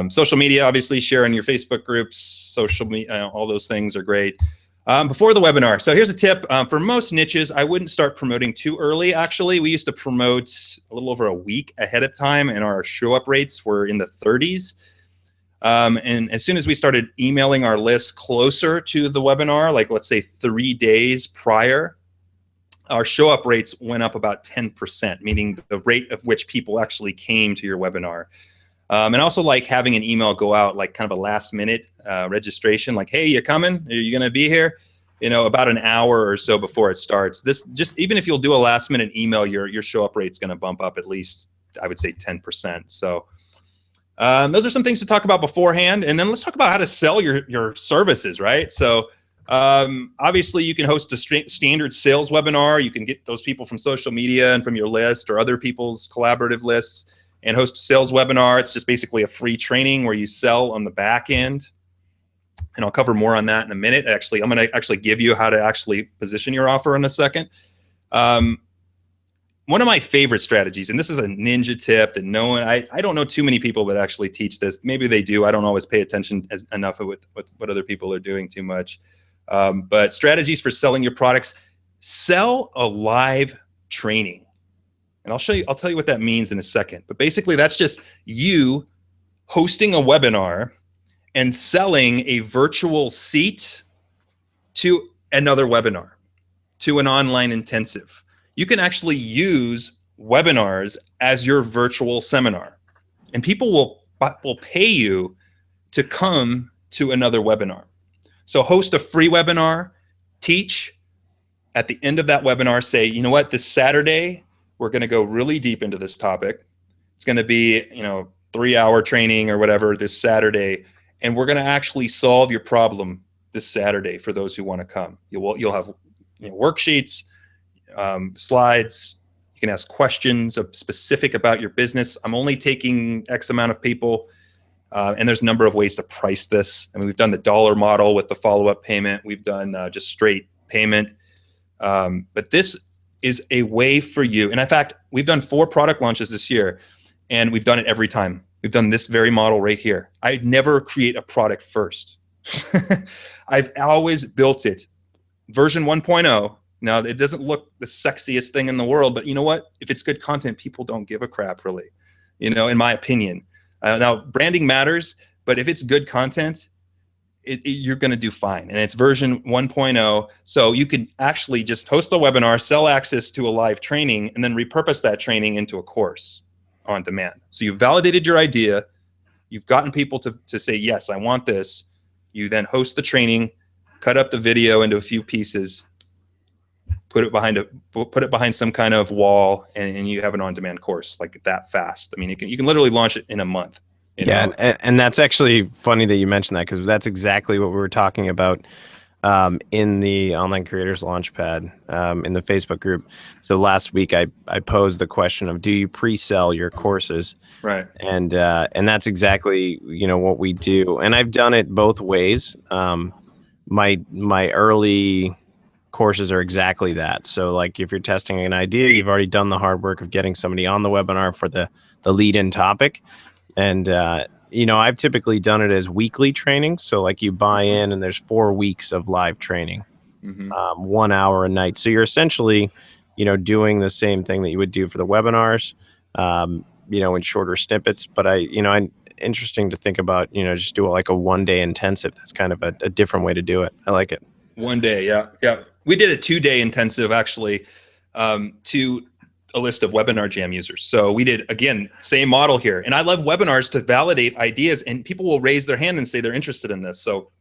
Social media, obviously, share in your Facebook groups, social media, all those things are great. Before the webinar. So here's a tip. For most niches, I wouldn't start promoting too early. Actually, we used to promote a little over a week ahead of time, and our show up rates were in the 30s. And as soon as we started emailing our list closer to the webinar, like let's say 3 days prior, our show up rates went up about 10%, meaning the rate of which people actually came to your webinar. And also like having an email go out, like kind of a last minute registration, like, hey, you coming? Are you going to be here? About an hour or so before it starts. This just, even if you'll do a last minute email, your show up rate's going to bump up at least, I would say 10%. So Those are some things to talk about beforehand, and then let's talk about how to sell your services, right? So obviously you can host a standard sales webinar. You can get those people from social media and from your list or other people's collaborative lists and host a sales webinar. It's just basically a free training where you sell on the back end. And I'll cover more on that in a minute. Actually, I'm going to actually give you how to actually position your offer in a second. One of my favorite strategies, and this is a ninja tip that no one, I don't know too many people that actually teach this. Maybe they do. I don't always pay attention enough of what other people are doing too much. But strategies for selling your products: sell a live training. And I'll tell you what that means in a second. But basically that's just you hosting a webinar and selling a virtual seat to another webinar, to an online intensive. You can actually use webinars as your virtual seminar, and people will pay you to come to another webinar. So host a free webinar, teach. At the end of that webinar, say, you know what, this Saturday, we're going to go really deep into this topic. It's going to be, 3-hour training or whatever this Saturday, and we're going to actually solve your problem this Saturday for those who want to come. You'll have worksheets, slides. You can ask questions specific about your business. I'm only taking X amount of people, and there's a number of ways to price this. I mean, we've done the dollar model with the follow-up payment. We've done just straight payment, but this is a way for you. And in fact, we've done 4 product launches this year, and we've done it every time. We've done this very model right here. I never create a product first. I've always built it. Version 1.0. Now, it doesn't look the sexiest thing in the world, but you know what? If it's good content, people don't give a crap, really, in my opinion. Now, branding matters, but if it's good content, you're going to do fine. And it's version 1.0. So you can actually just host a webinar, sell access to a live training, and then repurpose that training into a course on demand. So you've validated your idea. You've gotten people to say, yes, I want this. You then host the training, cut up the video into a few pieces, put it behind some kind of wall, and you have an on-demand course like that fast. I mean, you can literally launch it in a month. Yeah, and that's actually funny that you mentioned that, because that's exactly what we were talking about in the Online Creators Launchpad in the Facebook group. So last week I posed the question of, do you pre-sell your courses? Right. And that's exactly what we do. And I've done it both ways. My early courses are exactly that. So like if you're testing an idea, you've already done the hard work of getting somebody on the webinar for the lead-in topic. And I've typically done it as weekly training. So like you buy in and there's 4 weeks of live training, 1 hour a night. So you're essentially, doing the same thing that you would do for the webinars, in shorter snippets. But I'm interesting to think about, just do like a 1-day intensive. That's kind of a different way to do it. I like it. 1 day. Yeah. Yeah. We did a 2-day intensive actually, to a list of Webinar Jam users. So we did, again, same model here. And I love webinars to validate ideas, and people will raise their hand and say they're interested in this. So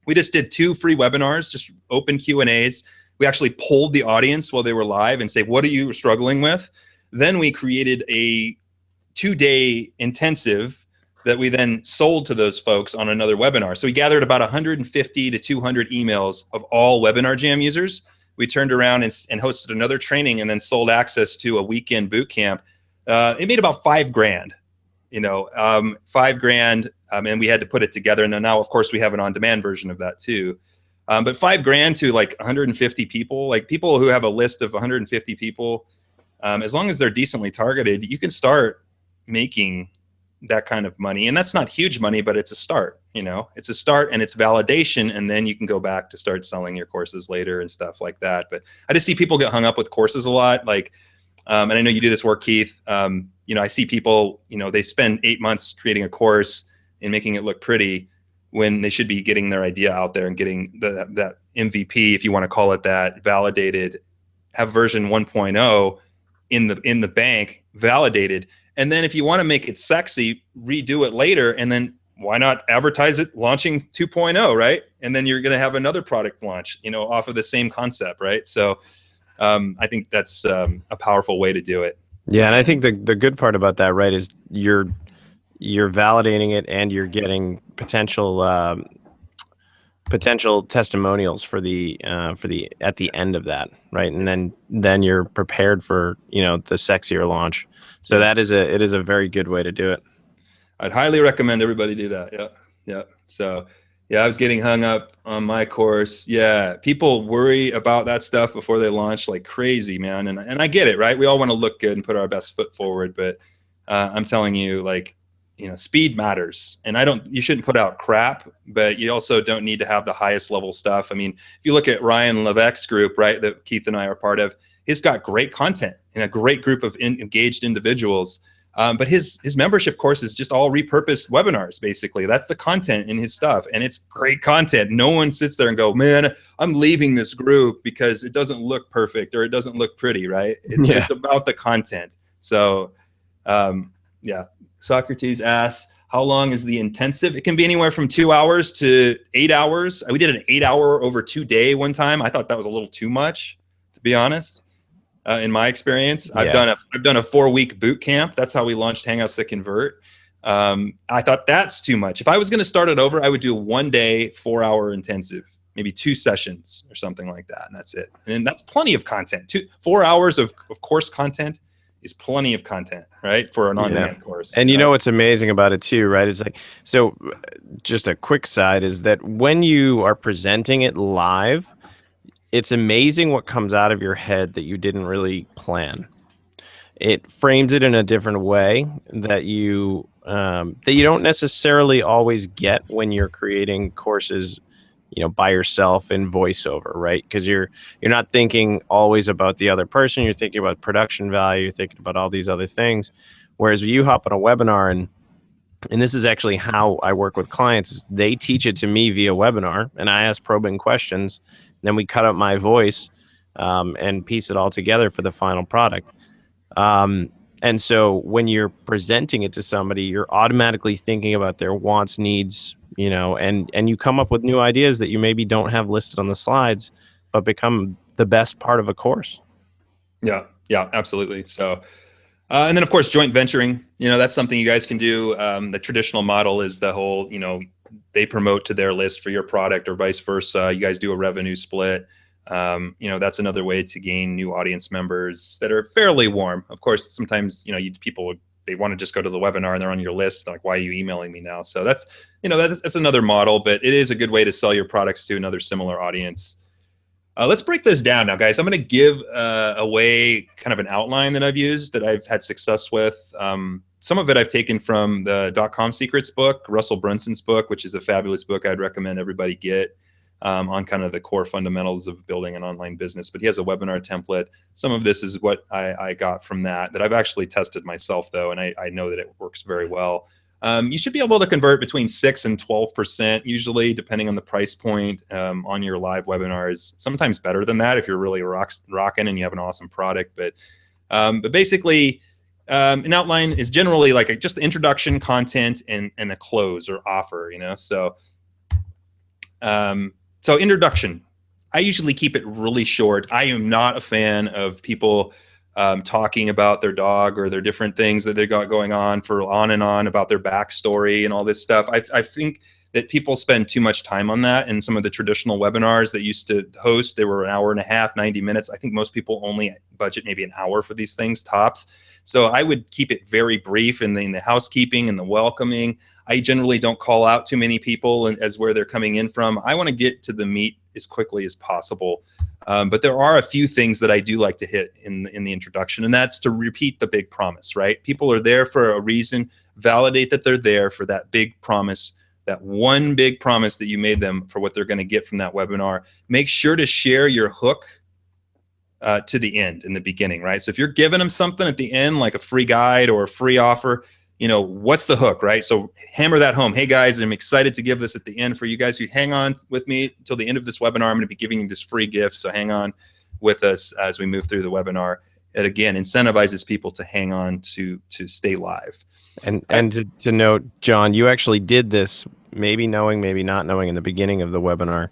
we just did 2 free webinars, just open Q&As. We actually polled the audience while they were live and say, what are you struggling with? Then we created a 2-day intensive that we then sold to those folks on another webinar. So we gathered about 150 to 200 emails of all Webinar Jam users. We turned around and hosted another training and then sold access to a weekend boot camp. It made about $5,000, $5,000, and we had to put it together. And now, of course, we have an on-demand version of that too. But $5,000 to like 150 people, like people who have a list of 150 people, as long as they're decently targeted, you can start making that kind of money. And that's not huge money, but it's a start. It's a start, and it's validation, and then you can go back to start selling your courses later and stuff like that. But I just see people get hung up with courses a lot. Like, and I know you do this work, Keith. I see people, they spend 8 months creating a course and making it look pretty when they should be getting their idea out there and getting that MVP, if you want to call it that, validated, have version 1.0 in the bank, validated. And then if you want to make it sexy, redo it later, and then why not advertise it launching 2.0, right? And then you're going to have another product launch, off of the same concept, right? So I think that's a powerful way to do it. Yeah, and I think the good part about that, right, is you're you're validating it, and you're getting potential testimonials for the at the end of that, right? And then you're prepared for, you know, the sexier launch. So Yeah. it is a very good way to do it. I'd highly recommend everybody do that. Yeah. Yeah. So yeah, I was getting hung up on my course. Yeah. People worry about that stuff before they launch like crazy, man. And I get it, right? We all want to look good and put our best foot forward, but I'm telling you, like, you know, speed matters. And you shouldn't put out crap, but you also don't need to have the highest level stuff. I mean, if you look at Ryan Levesque's group, right, that Keith and I are part of, he's got great content and a great group of engaged individuals. But his membership course is just all repurposed webinars, basically. That's the content in his stuff. And it's great content. No one sits there and go, man, I'm leaving this group because it doesn't look perfect or it doesn't look pretty, right? It's about the content. So, yeah. Socrates asks, how long is the intensive? It can be anywhere from 2 hours to 8 hours. We did an 8 hour over 2 day one time. I thought that was a little too much, to be honest. In my experience, I've done a 4-week boot camp. That's how we launched Hangouts That Convert. I thought that's too much. If I was going to start it over, I would do a 1 day, 4 hour intensive, maybe 2 sessions or something like that. And that's it. And that's plenty of content. 4 hours of course content is plenty of content, right? For an on-demand course. And you know what's amazing about it too, right? Is like, so just a quick side is that when you are presenting it live, it's amazing what comes out of your head that you didn't really plan. It frames it in a different way that you don't necessarily always get when you're creating courses, you know, by yourself in voiceover, right? Because you're not thinking always about the other person. You're thinking about production value. You're thinking about all these other things. Whereas you hop on a webinar, and this is actually how I work with clients, is they teach it to me via webinar, and I ask probing questions. And then we cut up my voice and piece it all together for the final product. And so when you're presenting it to somebody, you're automatically thinking about their wants, needs, you know, and you come up with new ideas that you maybe don't have listed on the slides, but become the best part of a course. Yeah, absolutely. So, and then of course, joint venturing, you know, that's something you guys can do. The traditional model is the whole, you know, they promote to their list for your product or vice versa. You guys do a revenue split. You know, that's another way to gain new audience members that are fairly warm. Of course, sometimes, you know, people, they want to just go to the webinar and they're on your list. Like, why are you emailing me now? So that's, you know, that's another model, but it is a good way to sell your products to another similar audience. Let's break this down now, guys. I'm going to give away kind of an outline that I've used that I've had success with. Some of it I've taken from the .com Secrets book, Russell Brunson's book, which is a fabulous book I'd recommend everybody get. On kind of the core fundamentals of building an online business. But he has a webinar template. Some of this is what I got from that I've actually tested myself, though, and I know that it works very well. You should be able to convert between 6 and 12%, usually, depending on the price point on your live webinars. Sometimes better than that if you're really rocking and you have an awesome product. But basically, an outline is generally like just the introduction, content, and a close or offer, you know? So introduction, I usually keep it really short. I am not a fan of people talking about their dog or their different things that they got going on for on and on about their backstory and all this stuff. I think that people spend too much time on that. And some of the traditional webinars that used to host, they were an hour and a half, 90 minutes. I think most people only budget maybe an hour for these things tops. So I would keep it very brief in the housekeeping and the welcoming. I generally don't call out too many people as where they're coming in from. I want to get to the meat as quickly as possible. But there are a few things that I do like to hit in the introduction, and that's to repeat the big promise, right? People are there for a reason. Validate that they're there for that big promise, that one big promise that you made them for what they're going to get from that webinar. Make sure to share your hook to the end in the beginning, right? So if you're giving them something at the end, like a free guide or a free offer, you know, what's the hook, right? So hammer that home. Hey guys, I'm excited to give this at the end for you guys. You hang on with me until the end of this webinar. I'm going to be giving you this free gift. So hang on with us as we move through the webinar. It again incentivizes people to hang on to stay live. And to note, John, you actually did this, maybe knowing, maybe not knowing, in the beginning of the webinar,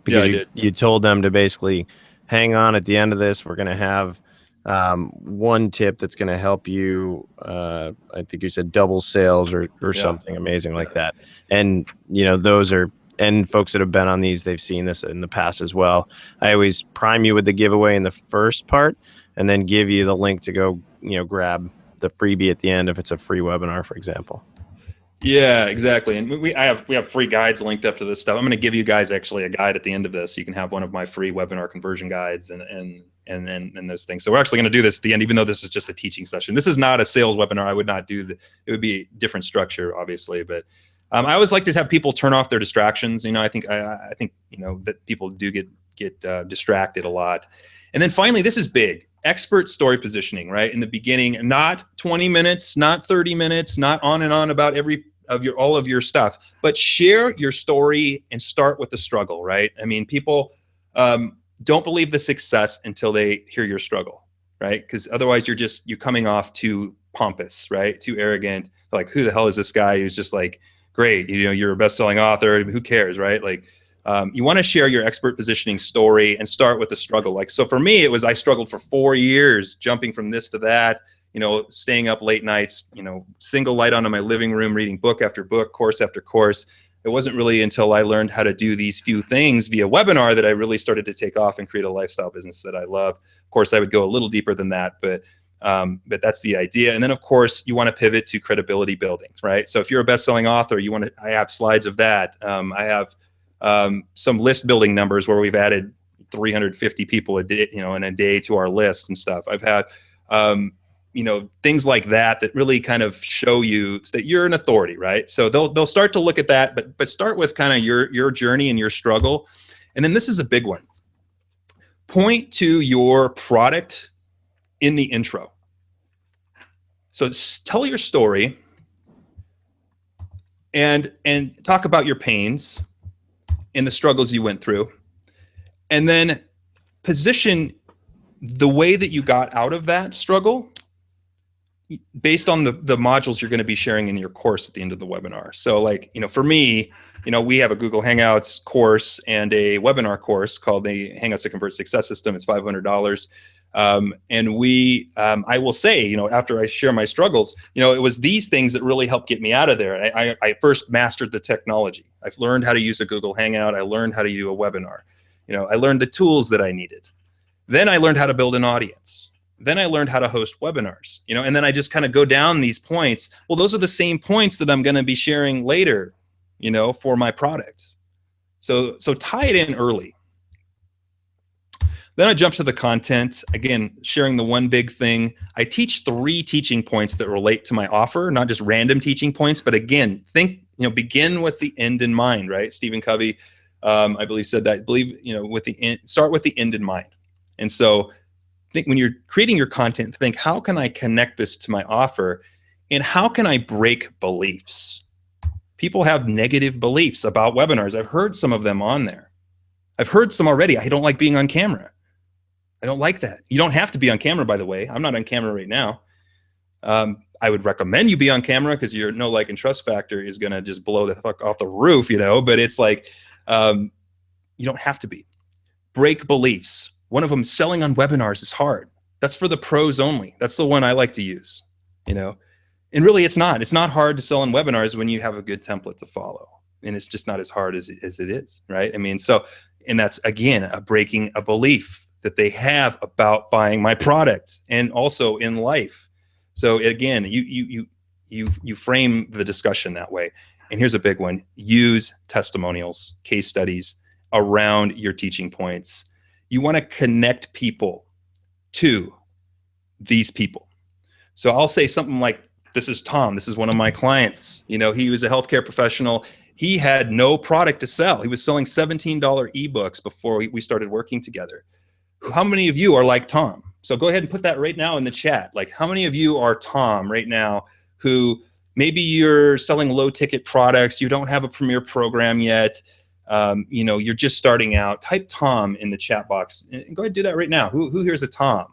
because you told them to basically hang on at the end of this. We're going to have one tip that's going to help you, I think you said double sales or something amazing like that. And, those are, and folks that have been on these, they've seen this in the past as well. I always prime you with the giveaway in the first part and then give you the link to go, grab the freebie at the end if it's a free webinar, for example. Yeah, exactly. And we have free guides linked up to this stuff. I'm going to give you guys actually a guide at the end of this. You can have one of my free webinar conversion guides and those things. So we're actually going to do this at the end, even though this is just a teaching session. This is not a sales webinar. I would not do it would be a different structure, obviously. But I always like to have people turn off their distractions. I think that people do get distracted a lot. And then finally, this is big. Expert story positioning, right? In the beginning, not 20 minutes, not 30 minutes, not on and on about all of your stuff, but share your story and start with the struggle, right? I mean, people don't believe the success until they hear your struggle, right? Because otherwise you're coming off too pompous, right? Too arrogant. Like, who the hell is this guy who's just like, great, you're a best-selling author, who cares, right? Like, you want to share your expert positioning story and start with the struggle. Like, so for me, it was, I struggled for 4 years, jumping from this to that, staying up late nights, single light on in my living room, reading book after book, course after course. It wasn't really until I learned how to do these few things via webinar that I really started to take off and create a lifestyle business that I love. Of course, I would go a little deeper than that, but that's the idea. And then, of course, you want to pivot to credibility building, right? So if you're a best-selling author, I have slides of that. I have some list building numbers where we've added 350 people a day, in a day to our list and stuff. I've had, things like that really kind of show you that you're an authority, right? So they'll start to look at that, but start with kind of your journey and your struggle. And then this is a big one. Point to your product in the intro. So tell your story and talk about your pains and the struggles you went through, and then position the way that you got out of that struggle based on the modules you're going to be sharing in your course at the end of the webinar. So like, for me, we have a Google Hangouts course and a webinar course called the Hangouts to Convert Success System. It's $500. And I will say, after I share my struggles, it was these things that really helped get me out of there. I first mastered the technology. I've learned how to use a Google Hangout. I learned how to do a webinar. I learned the tools that I needed. Then I learned how to build an audience. Then I learned how to host webinars, and then I just kind of go down these points. Well, those are the same points that I'm going to be sharing later, for my product. So tie it in early. Then I jump to the content, again, sharing the one big thing. I teach 3 teaching points that relate to my offer, not just random teaching points, but again, begin with the end in mind, right? Stephen Covey, I believe said that, start with the end in mind. And so think when you're creating your content, think, how can I connect this to my offer? And how can I break beliefs? People have negative beliefs about webinars. I've heard some of them on there. I've heard some already. I don't like being on camera. I don't like that. You don't have to be on camera, by the way. I'm not on camera right now. I would recommend you be on camera because your know, like, and trust factor is going to just blow the fuck off the roof, but it's like, you don't have to be. Break beliefs. One of them, selling on webinars is hard. That's for the pros only. That's the one I like to use, and really it's not hard to sell on webinars when you have a good template to follow, and it's just not as hard as it is, right? I mean, and that's, again, breaking a belief that they have about buying my product and also in life. So again, you frame the discussion that way. And here's a big one. Use testimonials, case studies around your teaching points. You want to connect people to these people. So I'll say something like, this is Tom. This is one of my clients. He was a healthcare professional. He had no product to sell. He was selling $17 ebooks before we started working together. How many of you are like Tom? So go ahead and put that right now in the chat. Like, how many of you are Tom right now who maybe you're selling low ticket products, you don't have a premier program yet, you're just starting out? Type Tom in the chat box and go ahead and do that right now. Who here's a Tom,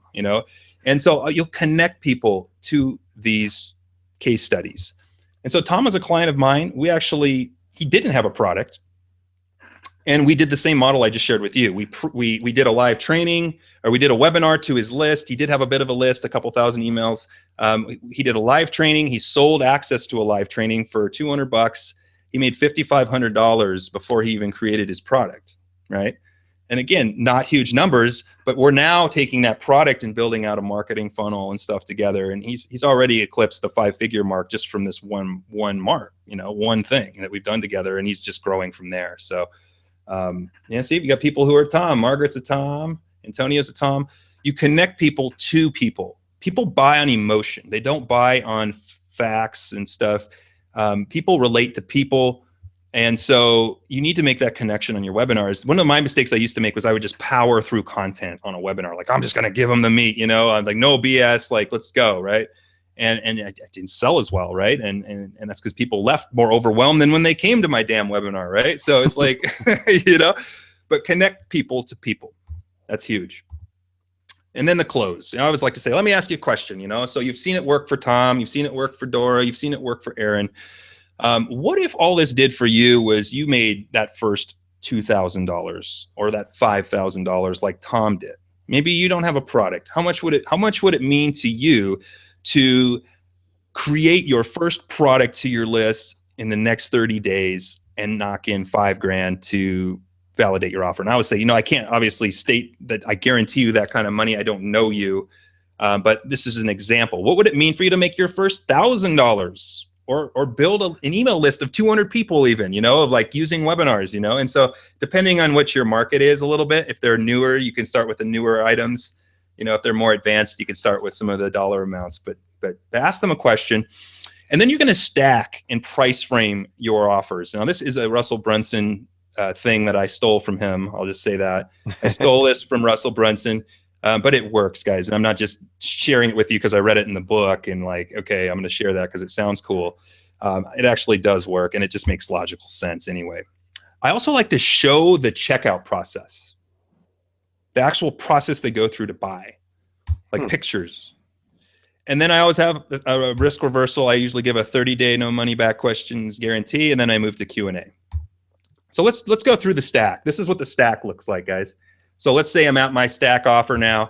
And so you'll connect people to these case studies. And so Tom is a client of mine. He didn't have a product. And we did the same model I just shared with you. We did a live training, or we did a webinar to his list. He did have a bit of a list, a couple thousand emails. He did a live training. He sold access to a live training for $200. He made $5,500 before he even created his product, right? And again, not huge numbers, but we're now taking that product and building out a marketing funnel and stuff together. And he's already eclipsed the 5-figure mark just from this one mark, one thing that we've done together, and he's just growing from there. So. See, we got people who are Tom. Margaret's a Tom. Antonio's a Tom. You connect people to people. People buy on emotion. They don't buy on facts and stuff. People relate to people. And so you need to make that connection on your webinars. One of my mistakes I used to make was I would just power through content on a webinar. Like, I'm just going to give them the meat, I'm like, no BS, like, let's go, right? And I didn't sell as well, right? And that's because people left more overwhelmed than when they came to my damn webinar, right? So it's like, but connect people to people. That's huge. And then the close. I always like to say, let me ask you a question, So you've seen it work for Tom, you've seen it work for Dora, you've seen it work for Aaron. What if all this did for you was you made that first $2,000 or that $5,000 like Tom did? Maybe you don't have a product. How much would it mean to you to create your first product to your list in the next 30 days and knock in $5,000 to validate your offer? And I would say, I can't obviously state that I guarantee you that kind of money. I don't know you, but this is an example. What would it mean for you to make your first $1,000 or build an email list of 200 people even, of like using webinars, And so depending on what your market is a little bit, if they're newer, you can start with the newer items. If they're more advanced, you can start with some of the dollar amounts, but ask them a question. And then you're going to stack and price frame your offers. Now, this is a Russell Brunson thing that I stole from him. I'll just say that. I stole this from Russell Brunson, but it works, guys. And I'm not just sharing it with you because I read it in the book and like, okay, I'm going to share that because it sounds cool. It actually does work, and it just makes logical sense anyway. I also like to show the checkout process. The actual process they go through to buy, like pictures. And then I always have a risk reversal. I usually give a 30-day no money back questions guarantee, and then I move to Q&A. So let's go through the stack. This is what the stack looks like, guys. So let's say I'm at my stack offer now.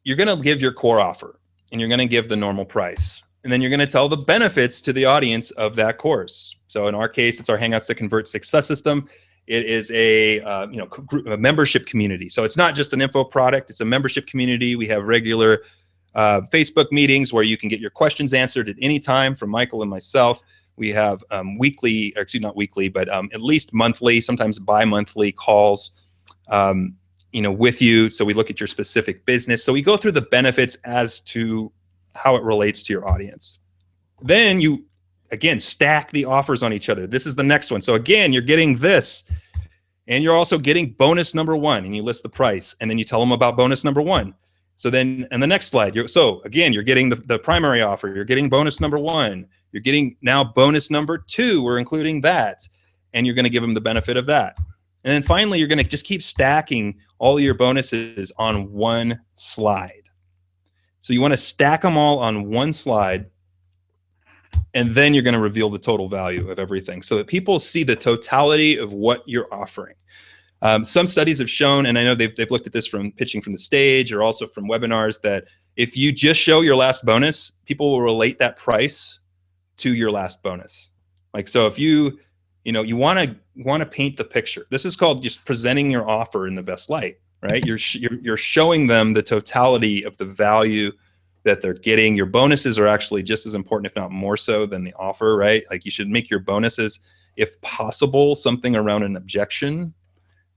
You're going to give your core offer, and you're going to give the normal price. And then you're going to tell the benefits to the audience of that course. So in our case, it's our Hangouts to Convert success system. It is a membership community. So it's not just an info product. It's a membership community. We have regular Facebook meetings where you can get your questions answered at any time from Michael and myself. We have weekly, or excuse me, not weekly, but at least monthly, sometimes bi-monthly calls, with you. So we look at your specific business. So we go through the benefits as to how it relates to your audience. Then you, again, stack the offers on each other. This is the next one. So again, you're getting this, and you're also getting bonus number 1, and you list the price, and then you tell them about bonus number 1. So then in the next slide, you're getting the primary offer, you're getting bonus number 1, you're getting now bonus number 2, we're including that, and you're going to give them the benefit of that. And then finally, you're going to just keep stacking all your bonuses on one slide. So you want to stack them all on one slide, and then you're going to reveal the total value of everything so that people see the totality of what you're offering. Some studies have shown, and I know they've looked at this from pitching from the stage or also from webinars, that if you just show your last bonus, people will relate that price to your last bonus. Like, so if you want to paint the picture. This is called just presenting your offer in the best light, right? You're showing them the totality of the value that they're getting. Your bonuses are actually just as important, if not more so, than the offer, right? Like, you should make your bonuses, if possible, something around an objection.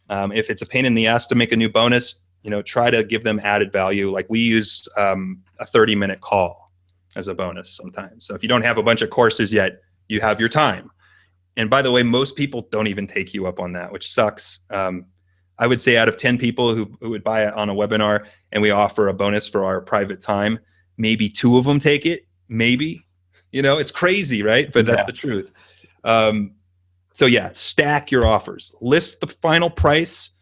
If it's a pain in the ass to make a new bonus, try to give them added value. Like, we use a 30-minute call as a bonus sometimes. So if you don't have a bunch of courses yet, you have your time. And by the way, most people don't even take you up on that, which sucks. I would say out of 10 people who would buy it on a webinar and we offer a bonus for our private time, maybe 2 of them take it, maybe. It's crazy, right? But that's the truth. So yeah, stack your offers. List the final price,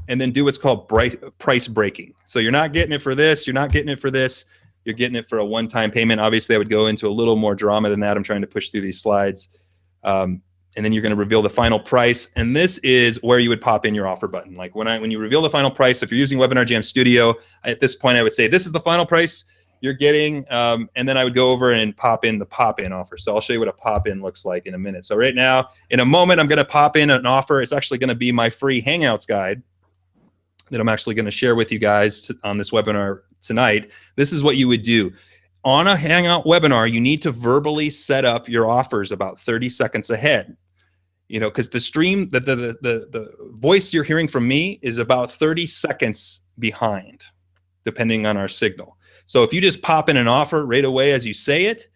and then do what's called price breaking. So you're not getting it for this, you're not getting it for this, you're getting it for a one-time payment. Obviously, I would go into a little more drama than that. I'm trying to push through these slides. and then you're going to reveal the final price. And this is where you would pop in your offer button. Like when you reveal the final price, if you're using Webinar Jam Studio, at this point, I would say, this is the final price you're getting. And then I would go over and pop in the pop-in offer. So I'll show you what a pop-in looks like in a minute. So right now, in a moment, I'm going to pop in an offer. It's actually going to be my free Hangouts guide that I'm actually going to share with you guys on this webinar tonight. This is what you would do. On a Hangout webinar, you need to verbally set up your offers about 30 seconds ahead. Because the stream, the voice you're hearing from me is about 30 seconds behind, depending on our signal. So if you just pop in an offer right away as you say it,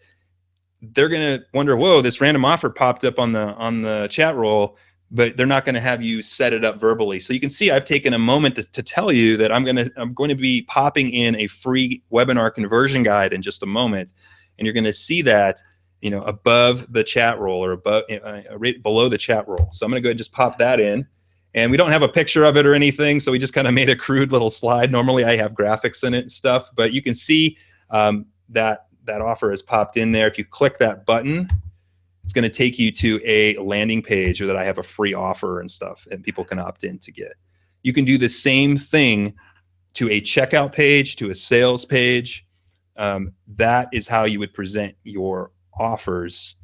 they're going to wonder, whoa, this random offer popped up on the chat roll, but they're not going to have you set it up verbally. So you can see I've taken a moment to tell you that I'm going to be popping in a free webinar conversion guide in just a moment, and you're going to see that above the chat roll or above right below the chat roll. So I'm going to go ahead and just pop that in, and we don't have a picture of it or anything, so we just kind of made a crude little slide. Normally I have graphics in it and stuff, but you can see that offer has popped in there. If you click that button, it's going to take you to a landing page that I have a free offer and stuff, and people can opt in to get. You can do the same thing to a checkout page, to a sales page. That is how you would present your offers,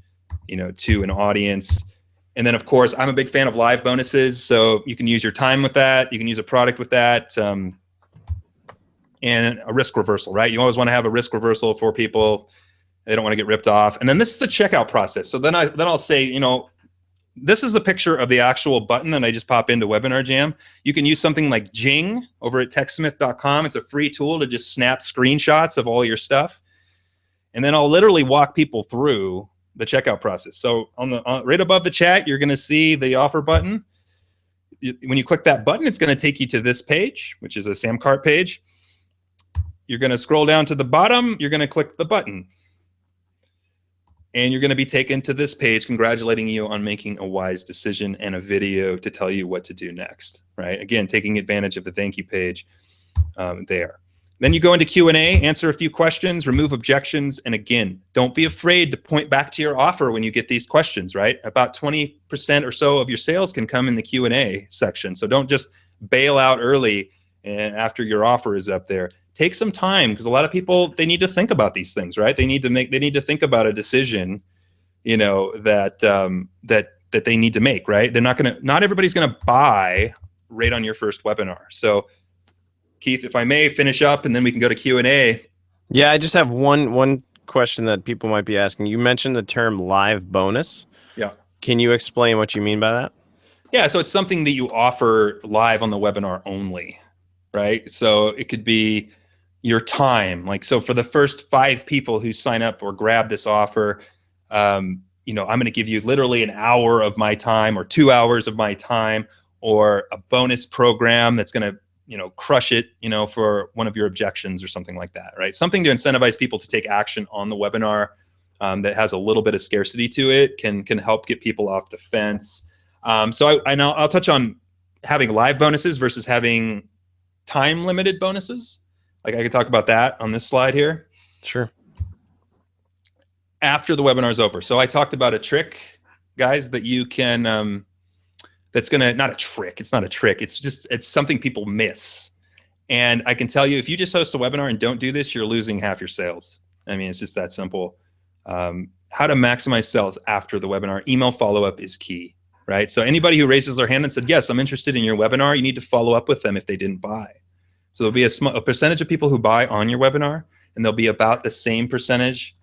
to an audience. And then, of course, I'm a big fan of live bonuses, so you can use your time with that. You can use a product with that, and a risk reversal, right? You always want to have a risk reversal for people. They don't want to get ripped off. And then this is the checkout process. So then I'll say, this is the picture of the actual button that I just pop into Webinar Jam. You can use something like Jing over at techsmith.com. It's a free tool to just snap screenshots of all your stuff. And then I'll literally walk people through the checkout process. So right above the chat, you're going to see the offer button. When you click that button, it's going to take you to this page, which is a Samcart page. You're going to scroll down to the bottom. You're going to click the button. And you're going to be taken to this page congratulating you on making a wise decision, and a video to tell you what to do next, right? Again, taking advantage of the thank you page there. Then you go into Q&A, answer a few questions, remove objections, and again, don't be afraid to point back to your offer when you get these questions, right? About 20% or so of your sales can come in the Q&A section. So don't just bail out early after your offer is up there. Take some time, because a lot of people, they need to think about these things, right? They need to think about a decision, that they need to make, right? Not everybody's gonna buy right on your first webinar. So Keith, if I may finish up, and then we can go to Q&A. Yeah, I just have one question that people might be asking. You mentioned the term live bonus. Yeah. Can you explain what you mean by that? Yeah, so it's something that you offer live on the webinar only, right? So it could be your time. Like, so for the first 5 people who sign up or grab this offer, I'm going to give you literally an hour of my time, or 2 hours of my time, or a bonus program that's going to, crush it, for one of your objections or something like that, right? Something to incentivize people to take action on the webinar that has a little bit of scarcity to it can help get people off the fence. So I'll touch on having live bonuses versus having time limited bonuses. Like, I could talk about that on this slide here. Sure. After the webinar is over. So I talked about a trick, guys, that you can, that's gonna, not a trick, it's not a trick, it's something people miss. And I can tell you, if you just host a webinar and don't do this, you're losing half your sales. I mean, it's just that simple. How to maximize sales after the webinar. Email follow-up is key, right? So anybody who raises their hand and said, yes, I'm interested in your webinar, you need to follow up with them if they didn't buy. So there'll be a percentage of people who buy on your webinar, and there'll be about the same percentage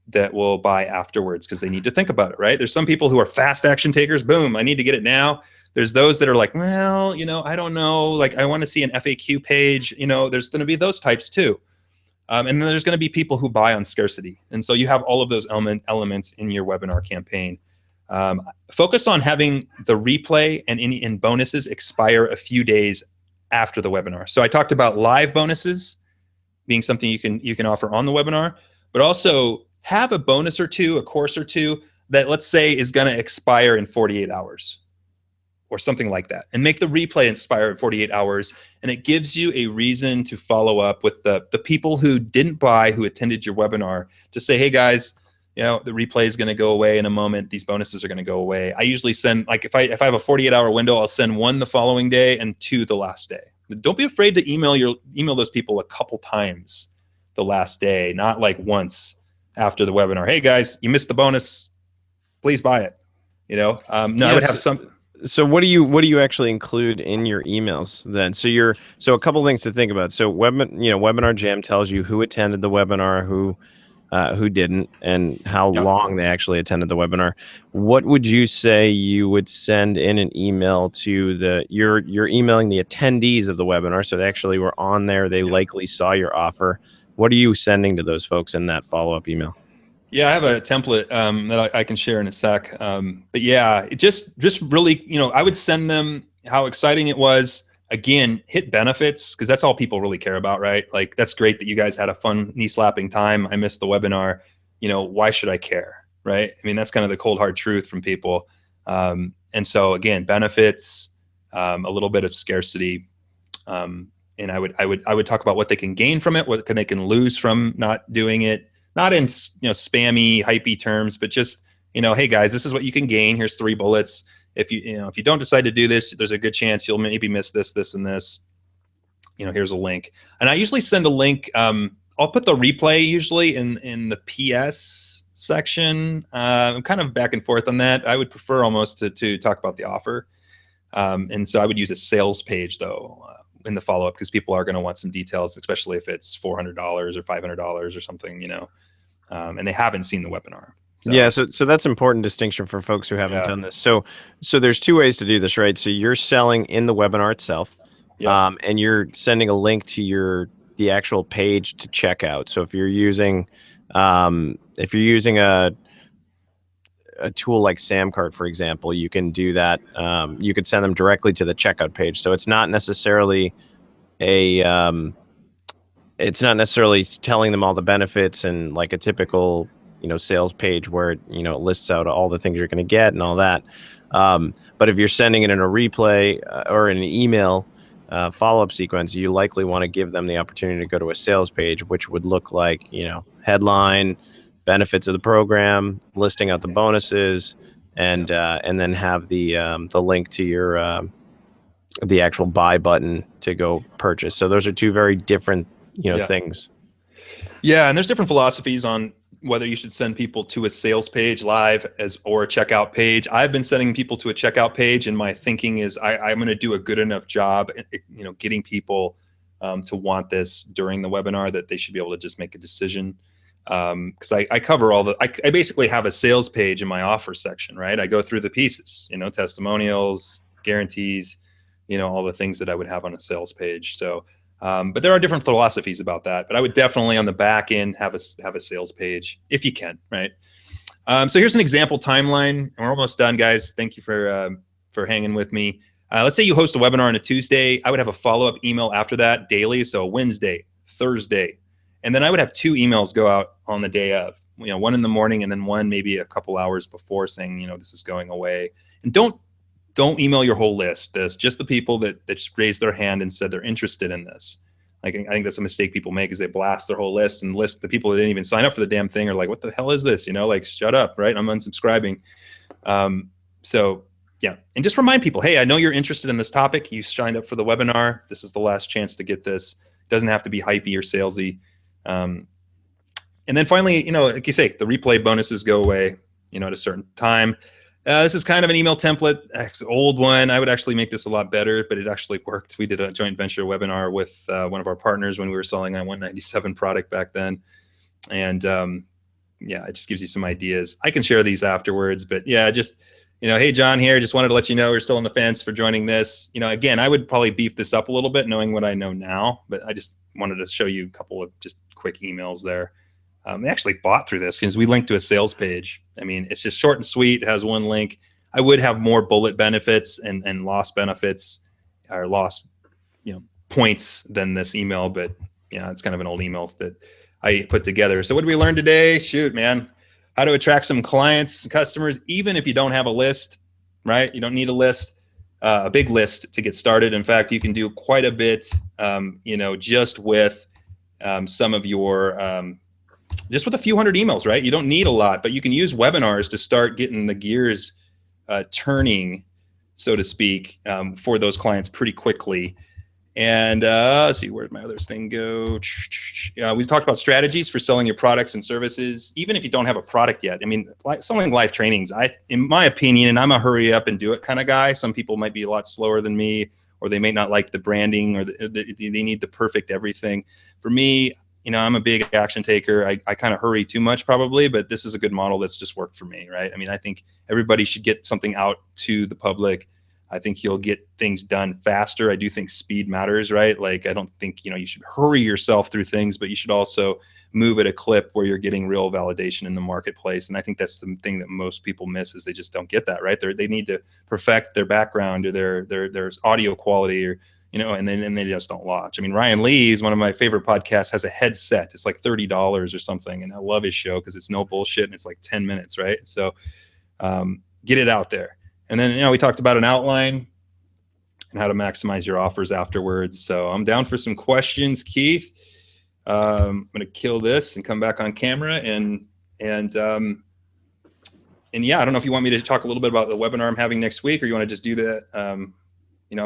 that will buy afterwards, because they need to think about it, right? There's some people who are fast action takers. Boom, I need to get it now. There's those that are like, well, I don't know. Like, I want to see an FAQ page. There's going to be those types too. And then there's going to be people who buy on scarcity. And so you have all of those elements in your webinar campaign. Focus on having the replay and bonuses expire a few days after the webinar. So I talked about live bonuses being something you can offer on the webinar, but also have a bonus or two, a course or two that, let's say, is going to expire in 48 hours or something like that, and make the replay expire in 48 hours. And it gives you a reason to follow up with the people who didn't buy, who attended your webinar, to say, hey guys, the replay is going to go away in a moment. These bonuses are going to go away. I usually send, like, if I have a 48-hour window, I'll send 1 the following day and 2 the last day. Don't be afraid to email those people a couple times the last day, not like once after the webinar. Hey guys, you missed the bonus. Please buy it. No, I would have some. So what do you actually include in your emails then? So a couple things to think about. So Webinar Jam tells you who attended the webinar, who didn't, and how long they actually attended the webinar. What would you say you would send in an email to you're emailing the attendees of the webinar, so they actually were on there, they likely saw your offer. What are you sending to those folks in that follow-up email? Yeah, I have a template that I can share in a sec. But yeah, it just really, I would send them how exciting it was. Again, hit benefits, because that's all people really care about, right? Like, that's great that you guys had a fun knee slapping time. I missed the webinar. Why should I care, right? I mean, that's kind of the cold hard truth from people. And so again, benefits, a little bit of scarcity, and I would talk about what they can gain from it, what they can lose from not doing it. Not in spammy, hypey terms, but just hey guys, this is what you can gain. Here's 3 bullets. If you don't decide to do this, there's a good chance you'll maybe miss this, this, and this. Here's a link, and I usually send a link. I'll put the replay usually in the PS section. I'm kind of back and forth on that. I would prefer almost to talk about the offer, and so I would use a sales page though. In the follow-up, because people are going to want some details, especially if it's $400 or $500 or something, and they haven't seen the webinar. So that's important distinction for folks who haven't done this. So there's 2 ways to do this, right? So you're selling in the webinar itself, and you're sending a link to the actual page to check out. So if you're using a tool like Samcart, for example, you can do that. You could send them directly to the checkout page. So it's not necessarily it's not necessarily telling them all the benefits and like a typical, sales page where, it lists out all the things you're going to get and all that. But if you're sending it in a replay or in an email follow-up sequence, you likely want to give them the opportunity to go to a sales page, which would look like, headline, benefits of the program, listing out the bonuses, and then have the link to the actual buy button to go purchase. So those are 2 very different things. Yeah, and there's different philosophies on whether you should send people to a sales page live or a checkout page. I've been sending people to a checkout page, and my thinking is I'm going to do a good enough job, getting people to want this during the webinar that they should be able to just make a decision. Because I cover I basically have a sales page in my offer section, right? I go through the pieces, testimonials, guarantees, all the things that I would have on a sales page. So, but there are different philosophies about that. But I would definitely on the back end have a sales page if you can, right? So here's an example timeline, and we're almost done, guys. Thank you for hanging with me. Let's say you host a webinar on a Tuesday. I would have a follow-up email after that daily. So Wednesday, Thursday. And then I would have 2 emails go out on the day of, one in the morning and then one maybe a couple hours before saying, this is going away. And don't email your whole list. This just the people that just raised their hand and said they're interested in this. Like, I think that's a mistake people make, is they blast their whole list and list the people that didn't even sign up for the damn thing are like, what the hell is this? Like, shut up, right? I'm unsubscribing. So yeah. And just remind people, hey, I know you're interested in this topic. You signed up for the webinar. This is the last chance to get this. It doesn't have to be hypey or salesy. And then finally, like you say, the replay bonuses go away, at a certain time. This is kind of an email template, old one. I would actually make this a lot better, but it actually worked. We did a joint venture webinar with one of our partners when we were selling a 197 product back then. And it just gives you some ideas. I can share these afterwards, but yeah, just, hey, John here. Just wanted to let you know we're still on the fence for joining this. Again, I would probably beef this up a little bit knowing what I know now, but I just wanted to show you a couple of just quick emails there. They actually bought through this because we linked to a sales page. I mean, it's just short and sweet. It has one link. I would have more bullet benefits and loss benefits or loss, points than this email, but it's kind of an old email that I put together. So what did we learn today? Shoot, man, how to attract some clients, customers, even if you don't have a list, right? You don't need a list, a big list to get started. In fact, you can do quite a bit, just with some of your just with a few hundred emails, right? You don't need a lot, but you can use webinars to start getting the gears turning, so to speak, for those clients pretty quickly. And let's see, where'd my other thing go? We talked about strategies for selling your products and services, even if you don't have a product yet. I mean, like selling live trainings, in my opinion, and I'm a hurry up and do it kind of guy. Some people might be a lot slower than me, or they may not like the branding, or they need the perfect everything. For me, I'm a big action taker. I kind of hurry too much probably, but this is a good model that's just worked for me, right? I mean, I think everybody should get something out to the public. I think you'll get things done faster. I do think speed matters, right? Like, I don't think, you should hurry yourself through things, but you should also move at a clip where you're getting real validation in the marketplace. And I think that's the thing that most people miss, is they just don't get that, right? They need to perfect their background or their audio quality, or, and then they just don't launch. I mean, Ryan Lee's one of my favorite podcasts, has a headset. It's like $30 or something. And I love his show because it's no bullshit and it's like 10 minutes, right? So get it out there. And then, we talked about an outline and how to maximize your offers afterwards. So I'm down for some questions, Keith. I'm going to kill this and come back on camera. And yeah, I don't know if you want me to talk a little bit about the webinar I'm having next week, or you want to just do that. I'm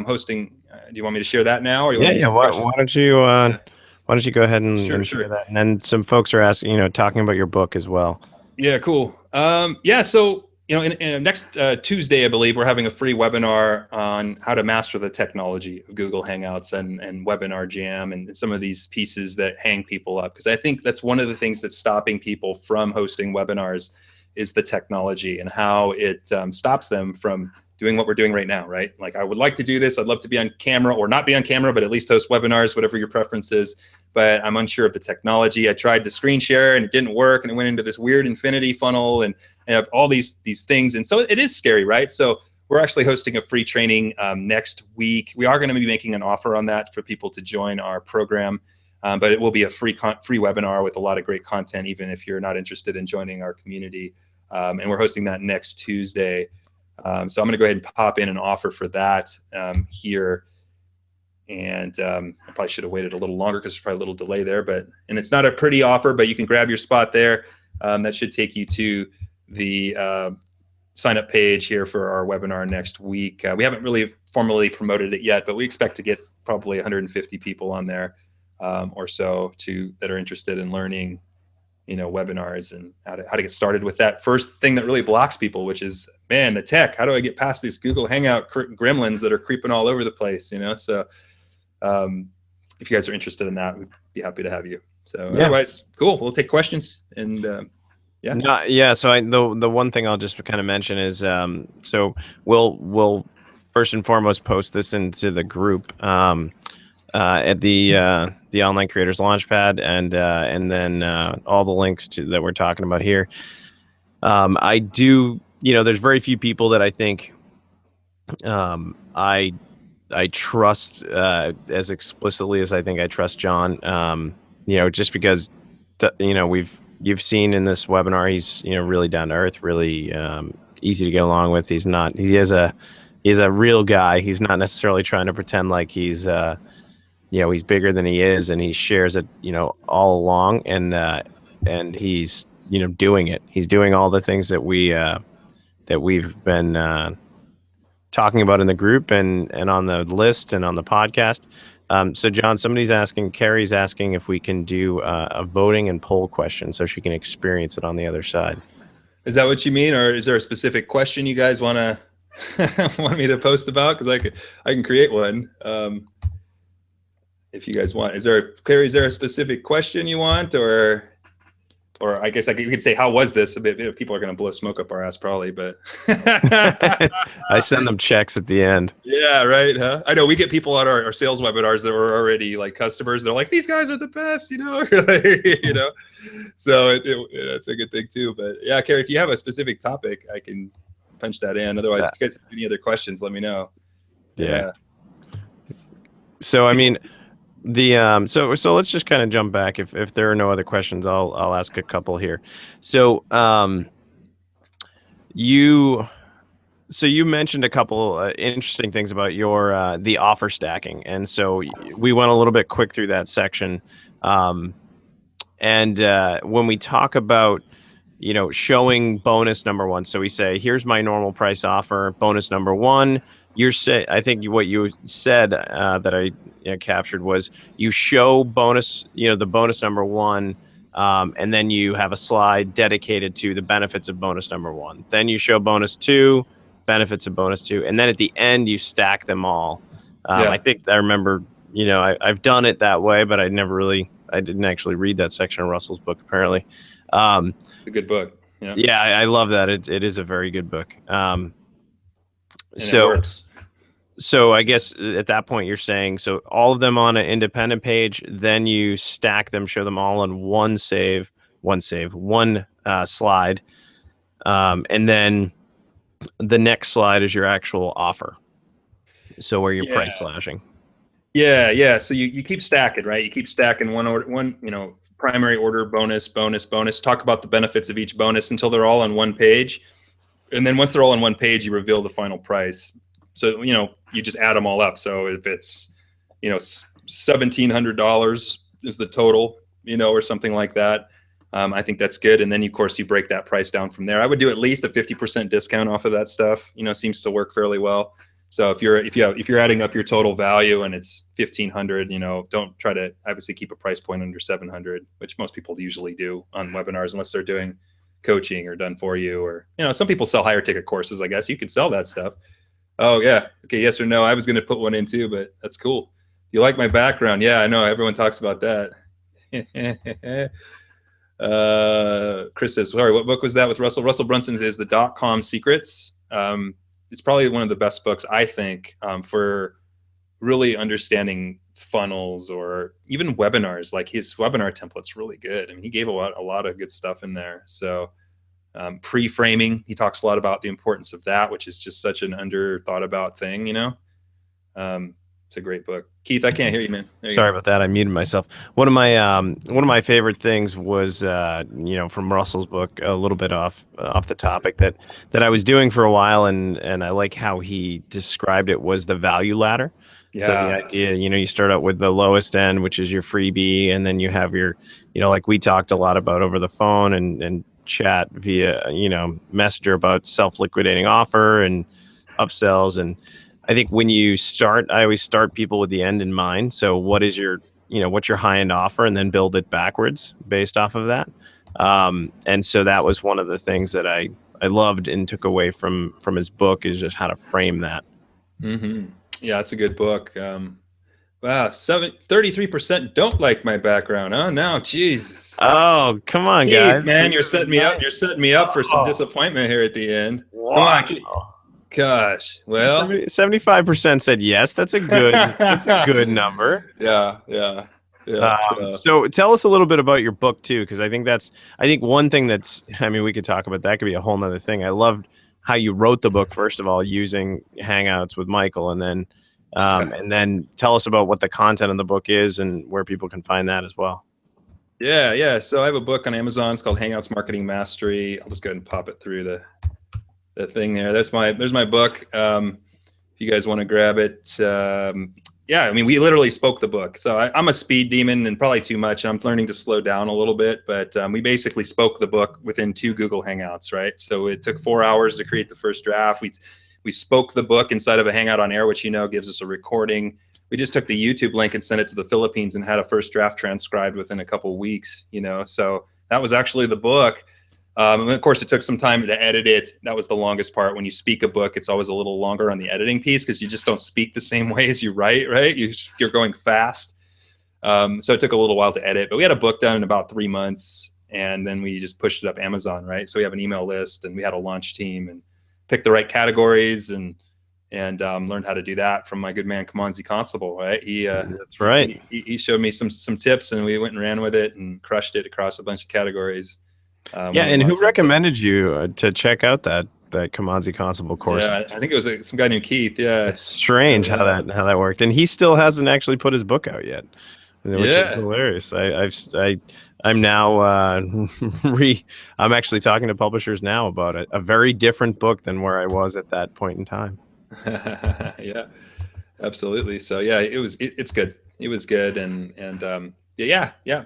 hosting. Do you want me to share that now? Or you want why don't you go ahead and share that? And then some folks are asking, talking about your book as well. Yeah, cool. So, in next Tuesday, I believe, we're having a free webinar on how to master the technology of Google Hangouts and Webinar Jam and some of these pieces that hang people up. Because I think that's one of the things that's stopping people from hosting webinars, is the technology and how it stops them from doing what we're doing right now, right? Like, I would like to do this. I'd love to be on camera, or not be on camera, but at least host webinars, whatever your preference is. But I'm unsure of the technology. I tried to screen share and it didn't work, and it went into this weird infinity funnel and have all these things. And so it is scary, right? So we're actually hosting a free training next week. We are going to be making an offer on that for people to join our program, but it will be a free webinar with a lot of great content, even if you're not interested in joining our community. And we're hosting that next Tuesday. So I'm going to go ahead and pop in an offer for that here. And I probably should have waited a little longer because there's probably a little delay there, and it's not a pretty offer, but you can grab your spot there. That should take you to the sign up page here for our webinar next week. We haven't really formally promoted it yet, but we expect to get probably 150 people on there or so that are interested in learning, webinars and how to get started with that first thing that really blocks people, which is, man, the tech. How do I get past these Google Hangout gremlins that are creeping all over the place? So if you guys are interested in that, we'd be happy to have you. So Otherwise, cool. We'll take questions and So the one thing I'll just kind of mention is so we'll first and foremost post this into the group at the Online Creators Launchpad, and then all the links that we're talking about here. I do, there's very few people that I think I trust as explicitly as I think I trust Jon. Just because you've seen in this webinar, he's really down to earth, really easy to get along with. He's a real guy. He's not necessarily trying to pretend like he's he's bigger than he is, and he shares it all along, and he's doing it. He's doing all the things that we've been talking about in the group and on the list and on the podcast. So Jon, Carrie's asking if we can do a voting and poll question so she can experience it on the other side. Is that what you mean? Or is there a specific question you guys want me to post about? Because I can create one if you guys want. Carrie, is there a specific question you want? Or I guess you could say, how was this? A bit, people are going to blow smoke up our ass probably, but I send them checks at the end. Yeah, right. Huh? I know we get people on our sales webinars that were already like customers. They're like, these guys are the best, So that's a good thing too. But yeah, Carrie, if you have a specific topic, I can punch that in. Otherwise, if you guys have any other questions, let me know. Yeah. So I mean, so let's just kind of jump back. If there are no other questions, I'll ask a couple here. So you mentioned a couple interesting things about your the offer stacking, and so we went a little bit quick through that section. And when we talk about, showing bonus number one, so we say, here's my normal price offer, bonus number one. I think what you said that I captured was you show bonus, the bonus number one, and then you have a slide dedicated to the benefits of bonus number one. Then you show bonus two, benefits of bonus two, and then at the end you stack them all. I Yeah, think I remember, I've done it that way, but I didn't actually read that section of Russell's book, apparently. Um, it's a good book. Yeah, yeah, I love that. It is a very good book. and it So, works. so I guess at that point you're saying, so all of them on an independent page, then you stack them, show them all on one slide, and then the next slide is your actual offer. So where you're Yeah, price slashing. yeah. So you keep stacking, right? You keep stacking one order, one primary order, bonus, bonus, bonus. Talk about the benefits of each bonus until they're all on one page, and then once they're all on one page, you reveal the final price. So you just add them all up. So if it's $1,700 is the total, or something like that. I think that's good. And then of course you break that price down from there. I would do at least a 50% discount off of that stuff. Seems to work fairly well. So if you're adding up your total value and it's 1,500, don't try to obviously keep a price point under 700, which most people usually do on webinars unless they're doing coaching or done for you, or some people sell higher ticket courses. I guess you can sell that stuff. Oh yeah, okay, yes or no. I was going to put one in too, but that's cool. You like my background? Yeah, I know. Everyone talks about that. Chris says, sorry, what book was that with Russell? Russell Brunson's is The .com Secrets. It's probably one of the best books, I think, for really understanding funnels or even webinars. Like his webinar template's really good. I mean, he gave a lot of good stuff in there. So pre-framing, he talks a lot about the importance of that, which is just such an under thought about thing, it's a great book. Keith, I can't hear you, man. Sorry about that. I muted myself. One of my favorite things was from Russell's book, a little bit off the topic that I was doing for a while, and I like how he described it, was the value ladder. So the Yeah. idea, you start out with the lowest end, which is your freebie, and then you have your, like we talked a lot about over the phone and chat via, Messenger, about self-liquidating offer and upsells. And I think when you start, I always start people with the end in mind. So what is your, what's your high end offer, and then build it backwards based off of that. And so that was one of the things that I loved and took away from his book, is just how to frame that. Mm-hmm. Yeah, it's a good book. Wow, 33% don't like my background. Oh no, Jesus. Oh, come on, Keith, guys. man, you're setting me up. You're setting me up for some Oh, disappointment here at the end. Come wow. on, gosh. Well, 75% said yes. That's a good number. yeah, yeah, yeah. So tell us a little bit about your book too, because I think one thing I mean, we could talk about that, could be a whole nother thing. I loved how you wrote the book, first of all, using Hangouts with Michael, and then tell us about what the content of the book is and where people can find that as well. Yeah. So I have a book on Amazon. It's called Hangouts Marketing Mastery. I'll just go ahead and pop it through the thing there. There's my book. If you guys want to grab it. Yeah, I mean, we literally spoke the book. So I'm a speed demon, and probably too much. I'm learning to slow down a little bit, but we basically spoke the book within 2 Google Hangouts, right? So it took 4 hours to create the first draft. We spoke the book inside of a Hangout on Air, which gives us a recording. We just took the YouTube link and sent it to the Philippines and had a first draft transcribed within a couple of weeks. So that was actually the book. And of course, it took some time to edit it. That was the longest part. When you speak a book, it's always a little longer on the editing piece, because you just don't speak the same way as you write, right? You're going fast. So it took a little while to edit, but we had a book done in about 3 months, and then we just pushed it up Amazon, right? So we have an email list, and we had a launch team, and picked the right categories, and learned how to do that from my good man Kamanzi Constable, right? That's right. He showed me some tips, and we went and ran with it and crushed it across a bunch of categories. Yeah, and who recommended you to check out that Kamanzi Constable course? Yeah, I think it was some guy named Keith. Yeah, it's strange how that worked, and he still hasn't actually put his book out yet, which is hilarious. I'm now I'm actually talking to publishers now about a very different book than where I was at that point in time. Yeah, absolutely. So yeah, it's good. It was good, and yeah.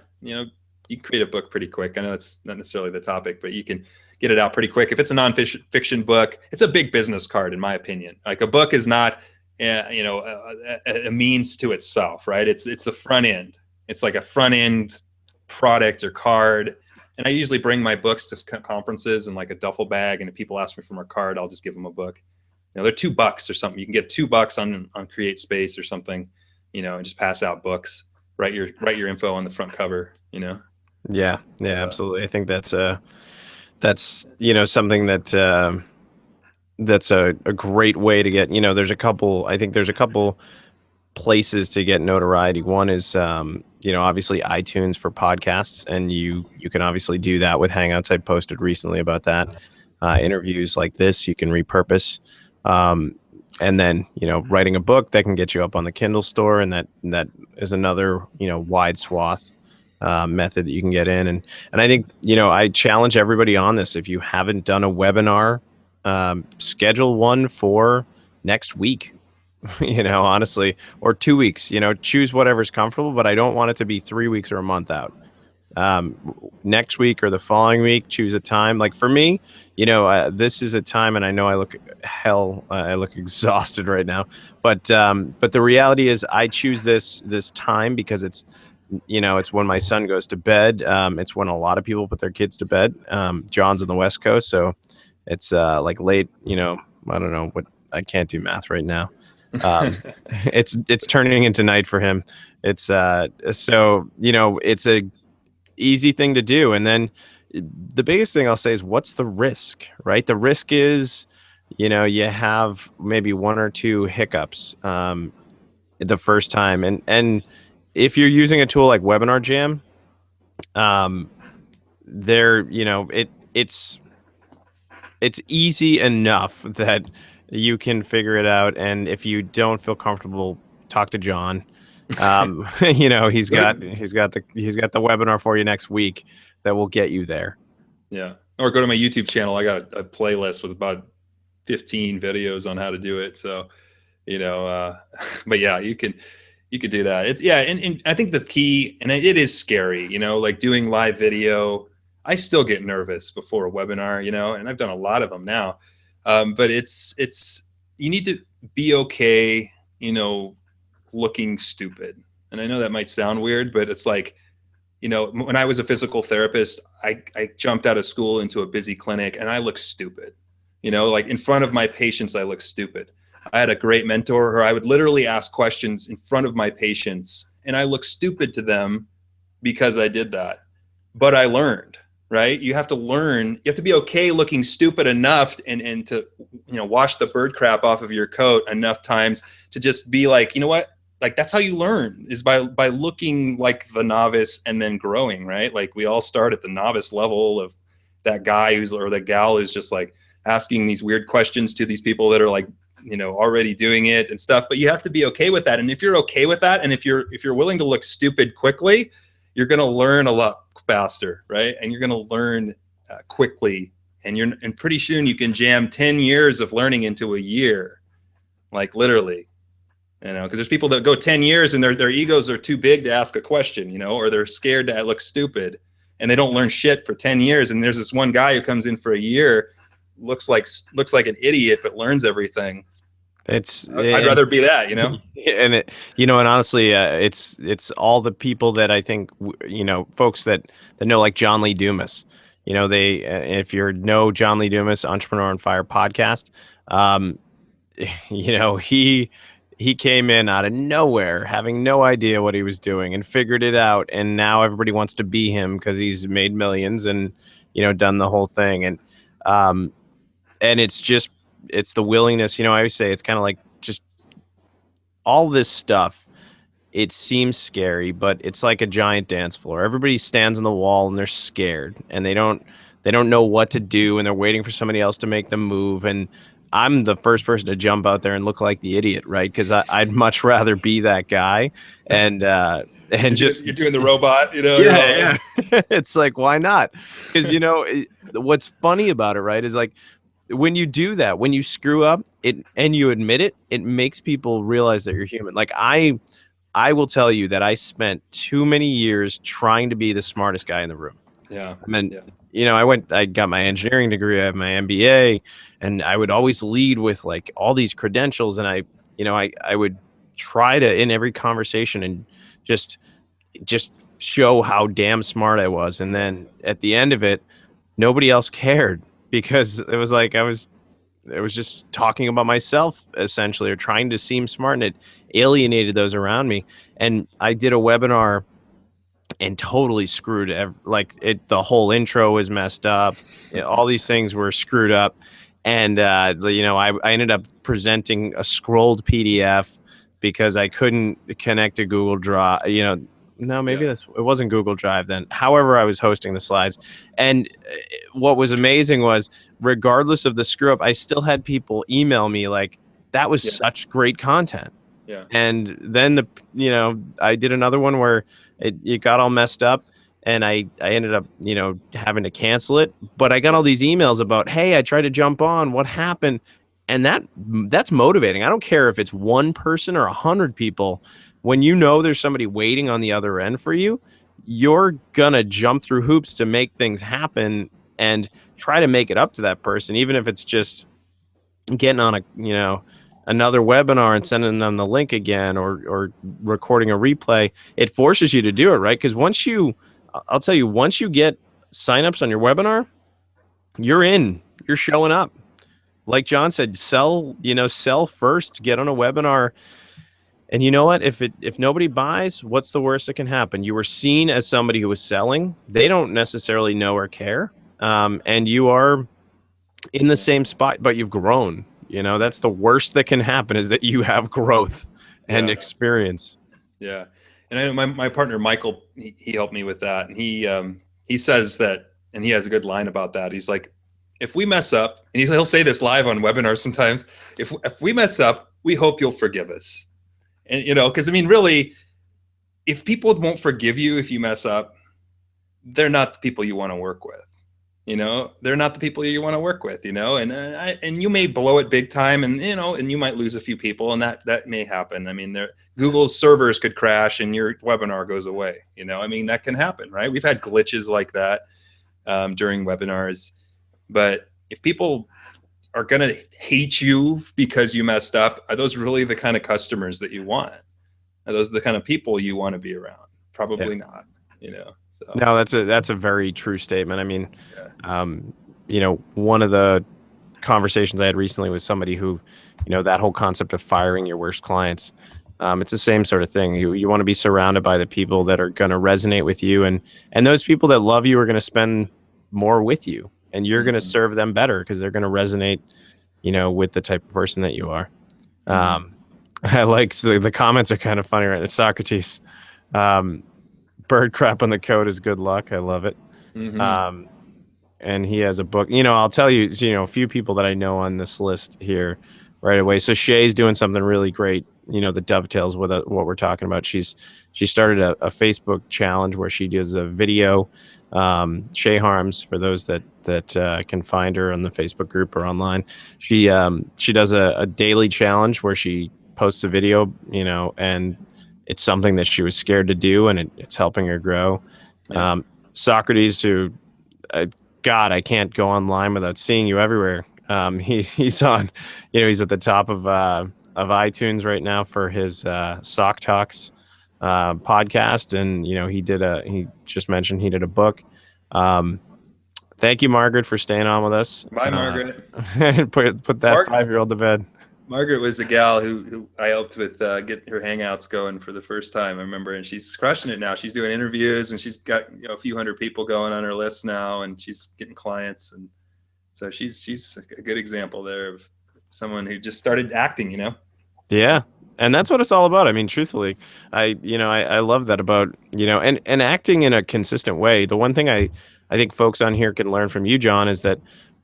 you can create a book pretty quick. I know that's not necessarily the topic, but you can get it out pretty quick. If it's a nonfiction book, it's a big business card, in my opinion. Like a book is not, a means to itself, right? It's the front end. It's like a front end product or card. And I usually bring my books to conferences in like a duffel bag. And if people ask me for my card, I'll just give them a book. They're $2 or something. You can get $2 on Create Space or something, and just pass out books. Write your info on the front cover. Yeah, absolutely. I think that's something that that's a great way to get. There's a couple places to get notoriety. One is obviously iTunes for podcasts, and you can obviously do that with Hangouts. I posted recently about that. Interviews like this you can repurpose, and then writing a book that can get you up on the Kindle store, and that is another wide swath method that you can get in. And I think I challenge everybody on this. If you haven't done a webinar, schedule one for next week. Honestly, or 2 weeks. Choose whatever's comfortable, but I don't want it to be 3 weeks or a month out. Next week or the following week, choose a time. Like for me, this is a time, and I know I look exhausted right now, but the reality is I choose this time because it's when my son goes to bed. It's when a lot of people put their kids to bed. John's on the West Coast, so it's like late, I don't know what, I can't do math right now. It's turning into night for him. It's so it's a easy thing to do. And then the biggest thing I'll say is, what's the risk, right? The risk is you have maybe one or two hiccups the first time, and if you're using a tool like Webinar Jam, it's easy enough that you can figure it out. And if you don't feel comfortable, talk to Jon. He's got the webinar for you next week that will get you there. Yeah. Or go to my YouTube channel. I got a playlist with about 15 videos on how to do it. So, but yeah, you could do that. And I think the key, and it is scary, like doing live video. I still get nervous before a webinar, and I've done a lot of them now. But it's you need to be okay, looking stupid. And I know that might sound weird, but it's like, when I was a physical therapist, I jumped out of school into a busy clinic and I looked stupid, like in front of my patients, I looked stupid. I had a great mentor who I would literally ask questions in front of my patients and I looked stupid to them because I did that. But I learned, right? You have to learn. You have to be okay looking stupid enough and to, wash the bird crap off of your coat enough times to just be like, you know what? Like, that's how you learn, is by looking like the novice and then growing, right? Like we all start at the novice level of that guy or that gal who's just like asking these weird questions to these people that are like, already doing it and stuff. But you have to be okay with that. And if you're okay with that, and if you're willing to look stupid quickly, you're going to learn a lot faster, right? And you're going to learn quickly. And pretty soon you can jam 10 years of learning into a year, like literally. Because there's people that go 10 years and their egos are too big to ask a question, or they're scared to look stupid, and they don't learn shit for 10 years. And there's this one guy who comes in for a year, looks like an idiot, but learns everything. I'd rather be that, And and honestly, it's all the people that I think, folks that know, like John Lee Dumas. If you know John Lee Dumas, Entrepreneur on Fire podcast, he came in out of nowhere, having no idea what he was doing, and figured it out. And now everybody wants to be him because he's made millions and, done the whole thing. And it's the willingness, I always say it's kind of like just all this stuff. It seems scary, but it's like a giant dance floor. Everybody stands on the wall and they're scared and they don't know what to do, and they're waiting for somebody else to make them move. And I'm the first person to jump out there and look like the idiot, right? Because I'd much rather be that guy, and you're doing the robot, Yeah. It's like, why not? Because what's funny about it, right, is like when you do that, when you screw up it and you admit it, it makes people realize that you're human. Like I I will tell you that I spent too many years trying to be the smartest guy in the room. Yeah. I mean, Yeah. I got my engineering degree, I have my MBA, and I would always lead with like all these credentials. And I would try to, in every conversation, and just show how damn smart I was. And then at the end of it, nobody else cared because it was like it was just talking about myself essentially, or trying to seem smart, and it alienated those around me. And I did a webinar and totally screwed like it. The whole intro was messed up. All these things were screwed up, and I ended up presenting a scrolled PDF because I couldn't connect to Google Drive. No, maybe it wasn't Google Drive then. However, I was hosting the slides, and what was amazing was, regardless of the screw up, I still had people email me like, "That was such great content." Yeah. And then I did another one where it got all messed up, and I ended up, having to cancel it. But I got all these emails about, hey, I tried to jump on, what happened? And that's motivating. I don't care if it's one person or 100 people. When you know there's somebody waiting on the other end for you, you're gonna jump through hoops to make things happen and try to make it up to that person, even if it's just getting on another webinar and sending them the link again, or recording a replay. It forces you to do it, right? Because I'll tell you, once you get signups on your webinar, you're showing up. Like John said, sell first, get on a webinar. And you know what? If nobody buys, what's the worst that can happen? You were seen as somebody who was selling. They don't necessarily know or care. And you are in the same spot, but you've grown. That's the worst that can happen, is that you have growth and experience. Yeah. And I know my partner, Michael, he helped me with that. And he says that, and he has a good line about that. He's like, if we mess up, and he'll say this live on webinars sometimes, if we mess up, we hope you'll forgive us. And, because I mean, really, if people won't forgive you if you mess up, they're not the people you want to work with. They're not the people you want to work with, and you may blow it big time, and, and you might lose a few people, and that may happen. I mean, Google's servers could crash and your webinar goes away. I mean, that can happen, right? We've had glitches like that during webinars. But if people are going to hate you because you messed up, are those really the kind of customers that you want? Are those the kind of people you want to be around? Probably not, So. No, that's a very true statement. I mean, one of the conversations I had recently with somebody who, that whole concept of firing your worst clients, it's the same sort of thing. You want to be surrounded by the people that are going to resonate with you, and those people that love you are going to spend more with you, and you're going to serve them better because they're going to resonate, with the type of person that you are. I like, so the comments are kind of funny, right? It's Socrates. Bird crap on the code is good luck. I love it. And he has a book. I'll tell you, a few people that I know on this list here right away. So Shay's doing something really great, that dovetails with what we're talking about. She started a Facebook challenge where she does a video. Shay Harms, for those that can find her on the Facebook group or online. She does a daily challenge where she posts a video, and it's something that she was scared to do, and it's helping her grow. Socrates, who, God, I can't go online without seeing you everywhere. He's on, he's at the top of iTunes right now for his Sock Talks podcast, and he just mentioned he did a book. Thank you, Margaret, for staying on with us. Bye, Margaret. put that 5-year-old to bed. Margaret was the gal who I helped with get her Hangouts going for the first time, I remember, and she's crushing it now. She's doing interviews, and she's got a few hundred people going on her list now, and she's getting clients, and so she's a good example there of someone who just started acting. Yeah, and that's what it's all about. I mean, truthfully, I love that about and acting in a consistent way. The one thing I think folks on here can learn from you, John, is that,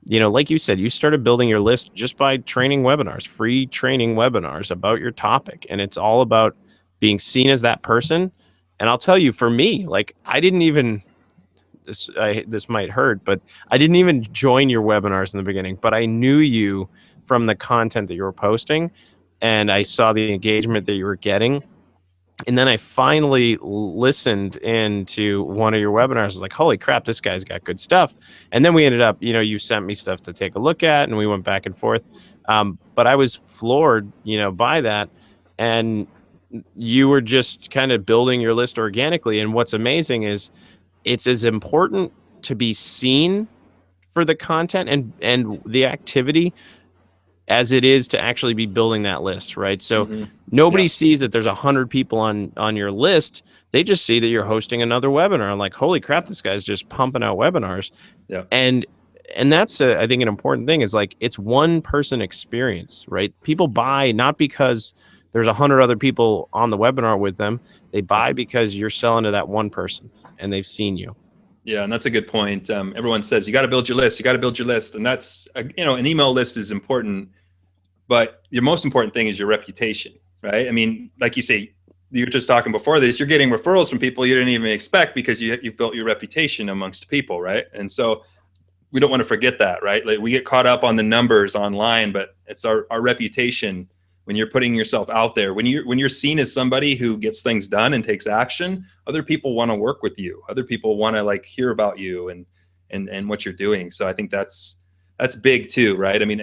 like you said, you started building your list just by training webinars, free training webinars about your topic. And it's all about being seen as that person. And I'll tell you, for me, like, I didn't even, this might hurt, but I didn't even join your webinars in the beginning, but I knew you from the content that you were posting, and I saw the engagement that you were getting. And then I finally listened into one of your webinars. I was like, holy crap, this guy's got good stuff. And then we ended up, you sent me stuff to take a look at, and we went back and forth. But I was floored, by that. And you were just kind of building your list organically. And what's amazing is it's as important to be seen for the content and the activity as it is to actually be building that list, right? So nobody sees that there's 100 people on your list. They just see that you're hosting another webinar. I'm like, holy crap, this guy's just pumping out webinars. Yeah. And that's I think an important thing is like, it's one person experience, right? People buy not because there's 100 other people on the webinar with them. They buy because you're selling to that one person and they've seen you. Yeah, and that's a good point. Everyone says you got to build your list. You got to build your list, and that's an email list is important, but your most important thing is your reputation, right? I mean, like you say, you were just talking before this. You're getting referrals from people you didn't even expect because you've built your reputation amongst people, right? And so we don't want to forget that, right? Like we get caught up on the numbers online, but it's our reputation. When you're putting yourself out there, when you're seen as somebody who gets things done and takes action, other people want to work with you. Other people want to like hear about you and what you're doing. So I think that's big too, right? I mean,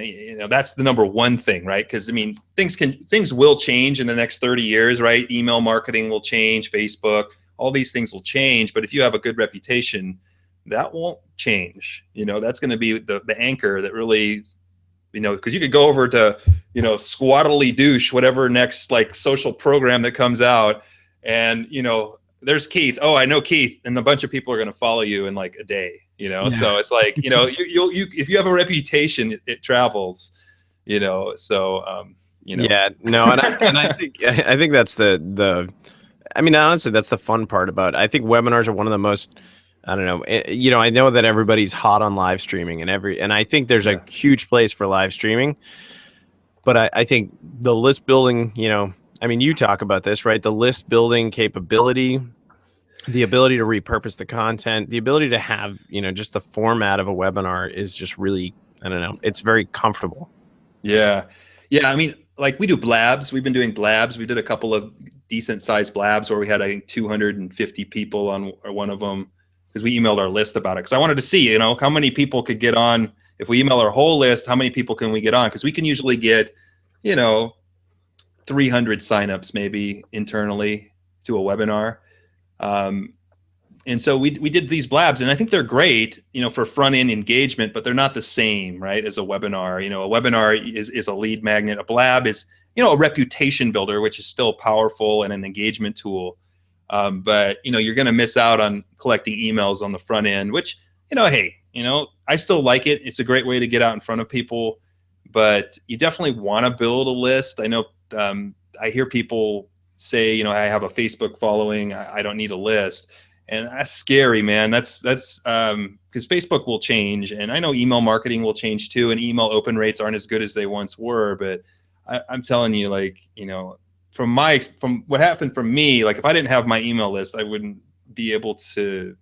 that's the number one thing, right? Because I mean, things will change in the next 30 years, right? Email marketing will change, Facebook, all these things will change. But if you have a good reputation, that won't change. That's going to be the anchor that really, because you could go over to, Squattily Douche, whatever next like social program that comes out, and there's Keith. Oh, I know Keith, and a bunch of people are going to follow you in like a day. So it's like you if you have a reputation, it travels. So Yeah, no, and I think that's the. I mean, honestly, that's the fun part about it. I think webinars are one of the most. I don't know. I know that everybody's hot on live streaming and I think there's a huge place for live streaming. But I think the list building, I mean, you talk about this, right? The list building capability, the ability to repurpose the content, the ability to have, just the format of a webinar is just really, I don't know, it's very comfortable. Yeah. Yeah. I mean, like we do blabs. We've been doing blabs. We did a couple of decent sized blabs where we had, I think, 250 people on one of them because we emailed our list about it. Because I wanted to see, how many people could get on. If we email our whole list, how many people can we get on? Because we can usually get, 300 signups maybe internally to a webinar. And so we did these blabs, and I think they're great, for front end engagement, but they're not the same, right, as a webinar. A webinar is a lead magnet. A blab is, a reputation builder, which is still powerful and an engagement tool. But you're going to miss out on collecting emails on the front end, which, hey, I still like it. It's a great way to get out in front of people, but you definitely want to build a list. I know I hear people say, I have a Facebook following. I don't need a list. And that's scary, man. That's because Facebook will change, and I know email marketing will change too. And email open rates aren't as good as they once were. But I'm telling you, like, from what happened for me, like if I didn't have my email list, I wouldn't be able to.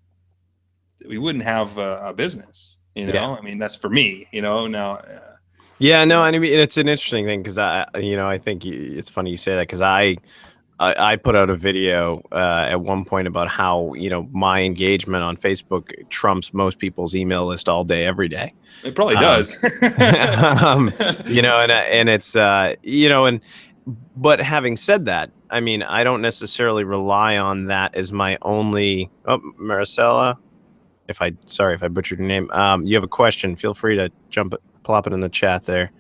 We wouldn't have a business. Yeah. I mean, that's for me. Now. Yeah, no, I mean it's an interesting thing because I think it's funny you say that because I put out a video at one point about how, my engagement on Facebook trumps most people's email list all day, every day. It probably does. And it's, but having said that, I mean, I don't necessarily rely on that as my only, Maricela, sorry if I butchered your name. You have a question, feel free to plop it in the chat there.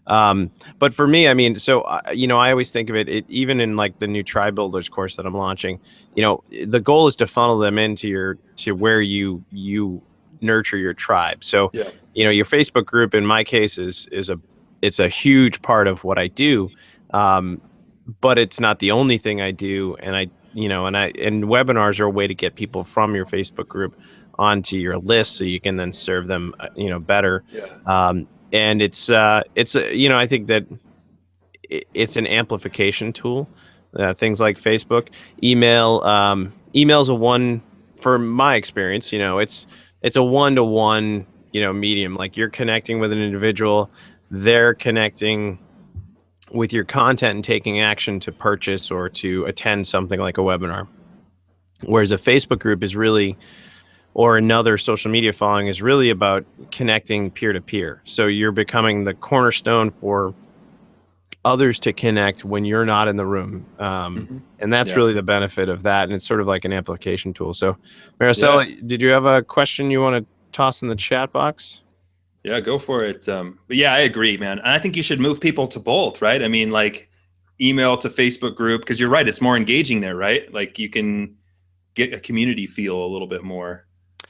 But for me, I mean, so, I always think of it even in like the new Tribe Builders course that I'm launching, the goal is to funnel them to where you nurture your tribe. So, your Facebook group in my case it's a huge part of what I do. But it's not the only thing I do. And and webinars are a way to get people from your Facebook group onto your list so you can then serve them, better. And it's I think that it's an amplification tool. Things like Facebook, email's a one, for my experience, it's a one-to-one, medium. Like you're connecting with an individual, they're connecting with your content and taking action to purchase or to attend something like a webinar. Whereas a Facebook group is really, or another social media following is really about connecting peer to peer. So you're becoming the cornerstone for others to connect when you're not in the room. And that's really the benefit of that. And it's sort of like an amplification tool. So Maricela, did you have a question you want to toss in the chat box? Yeah, go for it. But yeah, I agree, man. And I think you should move people to both, right? I mean, like email to Facebook group, because you're right, it's more engaging there, right? Like you can get a community feel a little bit more.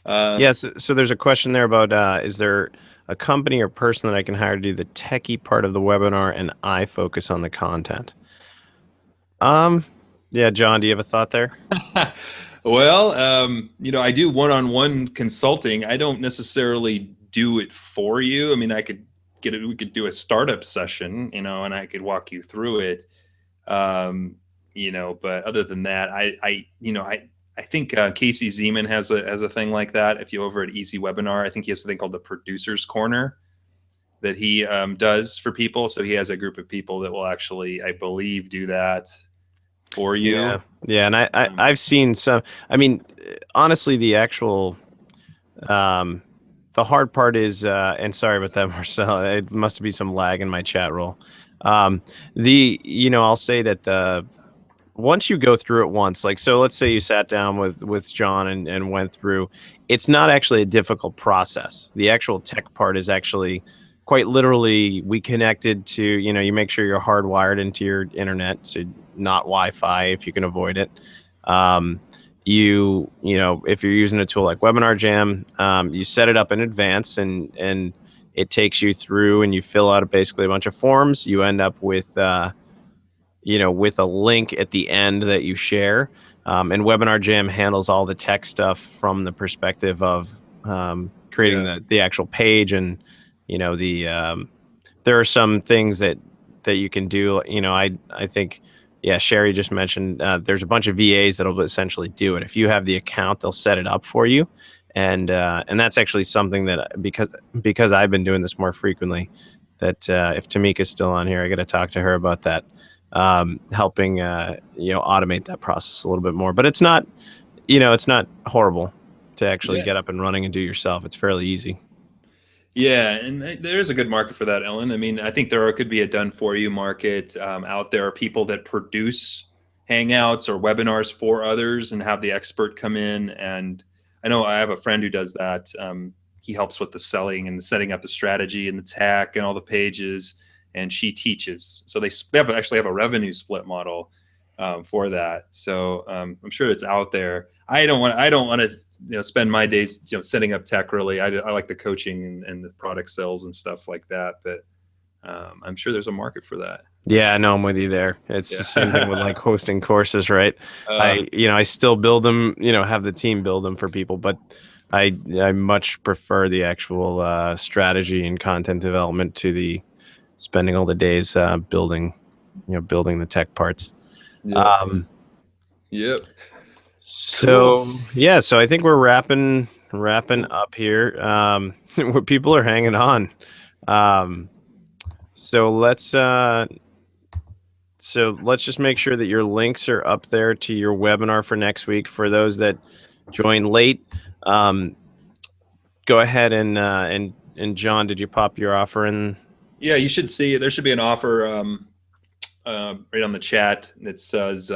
Yes. So there's a question there about is there a company or person that I can hire to do the techie part of the webinar and I focus on the content? Yeah, John, do you have a thought there? Well, I do one-on-one consulting. I don't necessarily do it for you. I mean, I could get it. We could do a startup session, and I could walk you through it. But other than that, I think Casey Zeman has a thing like that. If you over at Easy Webinar, I think he has something called the Producer's Corner that he does for people. So he has a group of people that will actually, I believe, do that for you. Yeah, and I've seen some. I mean, honestly, the actual the hard part is, and sorry about that, Marcel. It must be some lag in my chat roll. I'll say that once you go through it once, like, so let's say you sat down with John and went through, it's not actually a difficult process. The actual tech part is actually quite literally, we connected to, you make sure you're hardwired into your internet, so not Wi-Fi if you can avoid it. If you're using a tool like Webinar Jam, you set it up in advance and it takes you through and you fill out basically a bunch of forms. You end up with with a link at the end that you share. And Webinar Jam handles all the tech stuff from the perspective of creating the actual page. And, there are some things that you can do. I think, Sherry just mentioned there's a bunch of VAs that'll essentially do it. If you have the account, they'll set it up for you. And that's actually something that, because I've been doing this more frequently, that if Tamika's still on here, I got to talk to her about that. Helping automate that process a little bit more, but it's not horrible to actually get up and running and do yourself. It's fairly easy. Yeah, and there's a good market for that, Ellen. I mean, I think there could be a done for you market out there. People that produce hangouts or webinars for others and have the expert come in. And I know I have a friend who does that. He helps with the selling and the setting up the strategy and the tech and all the pages, and she teaches. So they actually have a revenue split model for that. So I'm sure it's out there. I don't want to spend my days setting up tech. Really, I like the coaching and the product sales and stuff like that. But I'm sure there's a market for that. Yeah, no, I'm with you there. It's the same thing with like hosting courses, right? I still build them, have the team build them for people, but I much prefer the actual strategy and content development to the spending all the days building the tech parts. Yep. So cool. So I think we're wrapping up here. Where people are hanging on. So let's just make sure that your links are up there to your webinar for next week. For those that join late, go ahead and John, did you pop your offer in? Yeah, you should see. There should be an offer right on the chat that says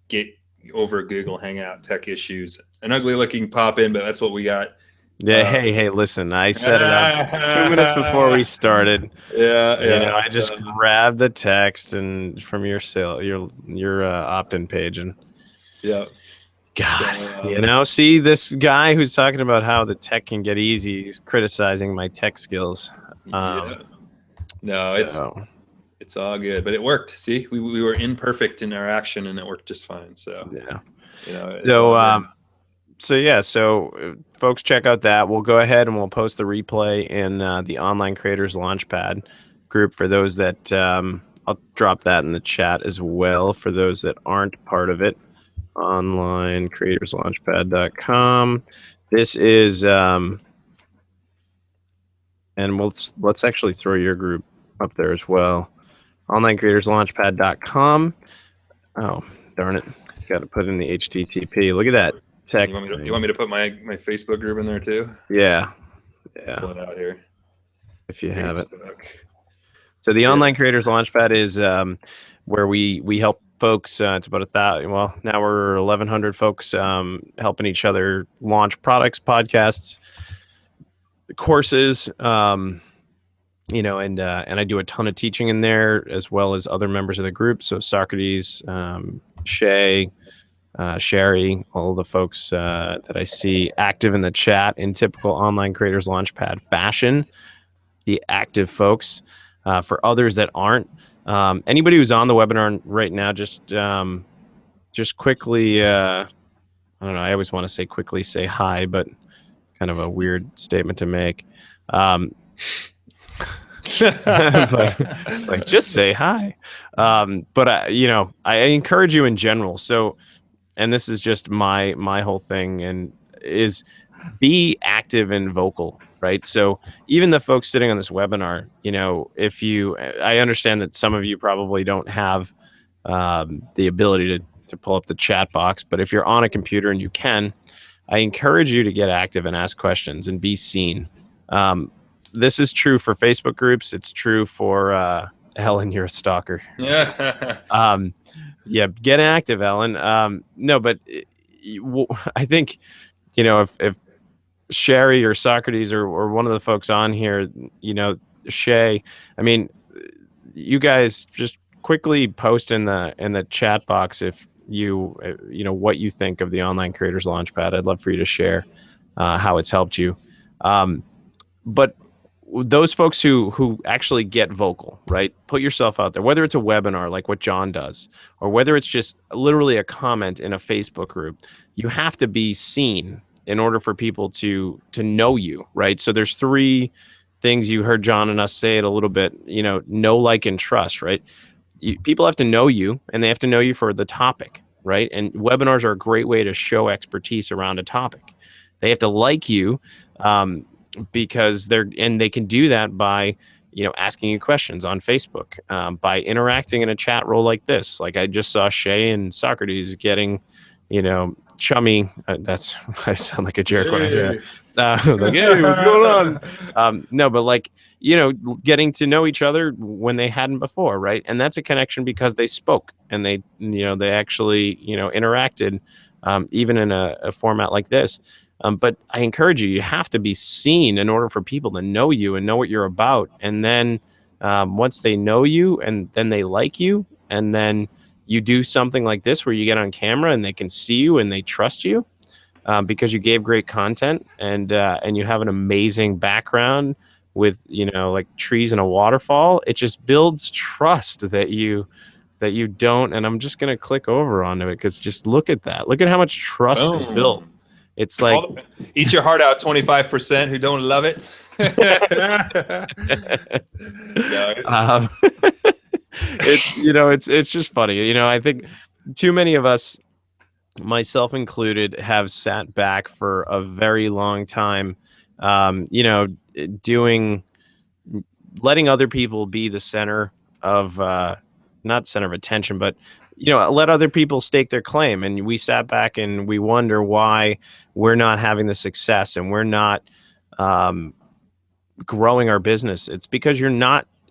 get over Google Hangout tech issues. An ugly looking pop in, but that's what we got. Yeah. Hey, listen, I set it up 2 minutes before we started. I just grabbed the text and from your opt-in page and God, see this guy who's talking about how the tech can get easy. He's criticizing my tech skills. It's all good, but it worked. See, we were imperfect in our action, and it worked just fine. So So folks, check out that. We'll go ahead and we'll post the replay in the Online Creators Launchpad group for those that I'll drop that in the chat as well for those that aren't part of it. OnlineCreatorsLaunchpad.com. This is and let's actually throw your group up there as well. onlinecreatorslaunchpad.com. Oh, darn it. Got to put in the HTTP. Look at that. Tech. You want me to put my Facebook group in there too? Yeah. Pull it out here. If you have it. Facebook. So the Online Creators Launchpad is where we help folks. It's about 1,000. Well, now we're 1,100 folks helping each other launch products, podcasts, courses. And I do a ton of teaching in there, as well as other members of the group. So Socrates, Shay, Sherry, all the folks that I see active in the chat in typical Online Creators Launchpad fashion. The active folks. For others that aren't, anybody who's on the webinar right now, just quickly, I don't know, I always want to say quickly say hi, but it's kind of a weird statement to make. But it's like, just say hi. But I encourage you in general. So, and this is just my whole thing, and is be active and vocal, right? So even the folks sitting on this webinar, I understand that some of you probably don't have the ability to pull up the chat box, but if you're on a computer and you can, I encourage you to get active and ask questions and be seen. This is true for Facebook groups. It's true for Ellen, you're a stalker. Yeah. Yeah, get active, Ellen. No, but I think, if Sherry or Socrates or one of the folks on here, Shay, I mean, you guys just quickly post in the chat box if what you think of the Online Creators Launchpad. I'd love for you to share how it's helped you. But those folks who actually get vocal, right? Put yourself out there, whether it's a webinar like what Jon does, or whether it's just literally a comment in a Facebook group, you have to be seen in order for people to know you, right? So there's 3 things you heard Jon and us say it a little bit, know, like, and trust, right? People have to know you, and they have to know you for the topic, right? And webinars are a great way to show expertise around a topic. They have to like you, because they can do that by asking you questions on Facebook, by interacting in a chat role like this. Like I just saw Shay and Socrates getting chummy. That's I sound like a jerk when I say that. Like, hey, what's going on? No, but getting to know each other when they hadn't before, right? And that's a connection because they spoke and they actually interacted, even in a format like this. But I encourage you have to be seen in order for people to know you and know what you're about. And then once they know you and then they like you, and then you do something like this where you get on camera and they can see you and they trust you because you gave great content and you have an amazing background with like trees and a waterfall. It just builds trust that you don't. And I'm just gonna click over onto it because just look at that. Look at how much trust is built. It's like eat your heart out, 25% who don't love it. It's just funny. I think too many of us, myself included, have sat back for a very long time, letting other people be the center of, not center of attention, but let other people stake their claim. And we sat back and we wonder why we're not having the success and we're not growing our business. It's because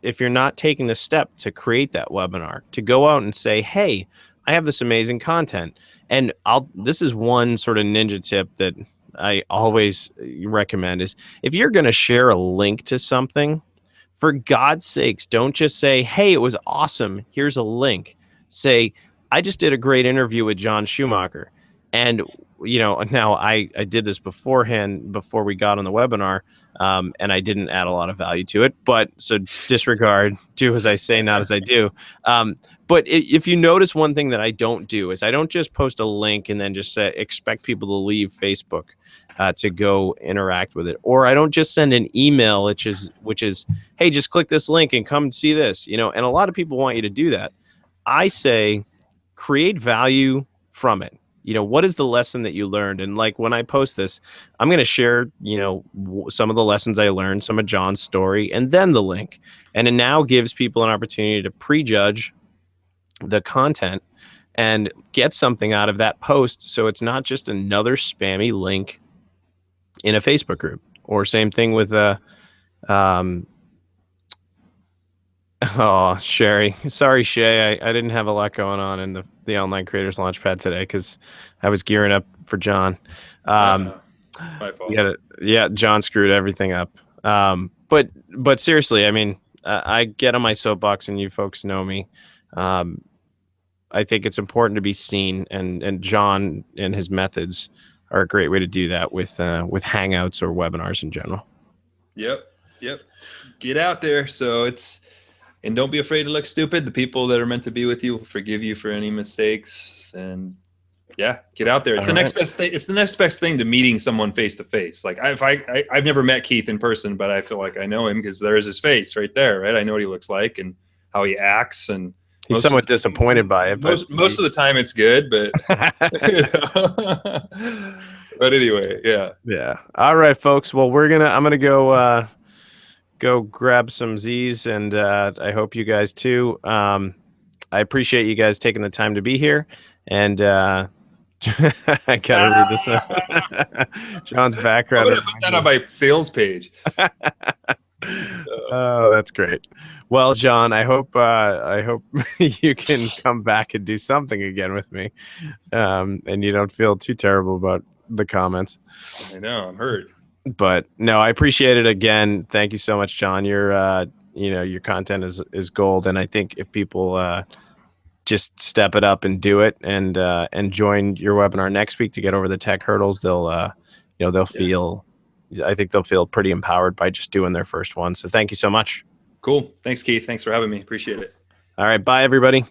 if you're not taking the step to create that webinar, to go out and say, hey, I have this amazing content. And this is one sort of ninja tip that I always recommend is if you're going to share a link to something, for God's sakes, don't just say, hey, it was awesome, here's a link. Say, I just did a great interview with Jon Schumacher. And, now I did this beforehand, before we got on the webinar, and I didn't add a lot of value to it. But so disregard, do as I say, not as I do. But if you notice, one thing that I don't do is I don't just post a link and then just expect people to leave Facebook to go interact with it. Or I don't just send an email, which is, hey, just click this link and come see this. And a lot of people want you to do that. I say, create value from it. what is the lesson that you learned? And like when I post this, I'm going to share, some of the lessons I learned, some of Jon's story, and then the link. And it now gives people an opportunity to prejudge the content and get something out of that post. So it's not just another spammy link in a Facebook group. Or same thing with oh, Sherry. Sorry, Shay. I didn't have a lot going on in the Online Creators Launchpad today because I was gearing up for Jon. My fault. Yeah, Jon screwed everything up. But seriously, I mean, I get on my soapbox, and you folks know me. I think it's important to be seen, and Jon and his methods are a great way to do that with Hangouts or webinars in general. Yep. Get out there. And don't be afraid to look stupid. The people that are meant to be with you will forgive you for any mistakes. And yeah, get out there. It's the next best thing. It's the next best thing to meeting someone face to face. Like I've never met Keith in person, but I feel like I know him because there's his face right there, right? I know what he looks like and how he acts, and he's somewhat disappointed by it. Most of the time it's good, but but anyway, yeah. Yeah. All right, folks. Well, I'm gonna go grab some Z's, and I hope you guys too. I appreciate you guys taking the time to be here, and I gotta read this up. Jon's background. I'm gonna put that on my sales page. Oh, that's great. Well, Jon, I hope you can come back and do something again with me, and you don't feel too terrible about the comments. I know, I'm hurt. But no, I appreciate it again. Thank you so much, Jon. Your content is gold, and I think if people just step it up and do it, and join your webinar next week to get over the tech hurdles, they'll feel. I think they'll feel pretty empowered by just doing their first one. So thank you so much. Cool. Thanks, Keith. Thanks for having me. Appreciate it. All right. Bye, everybody.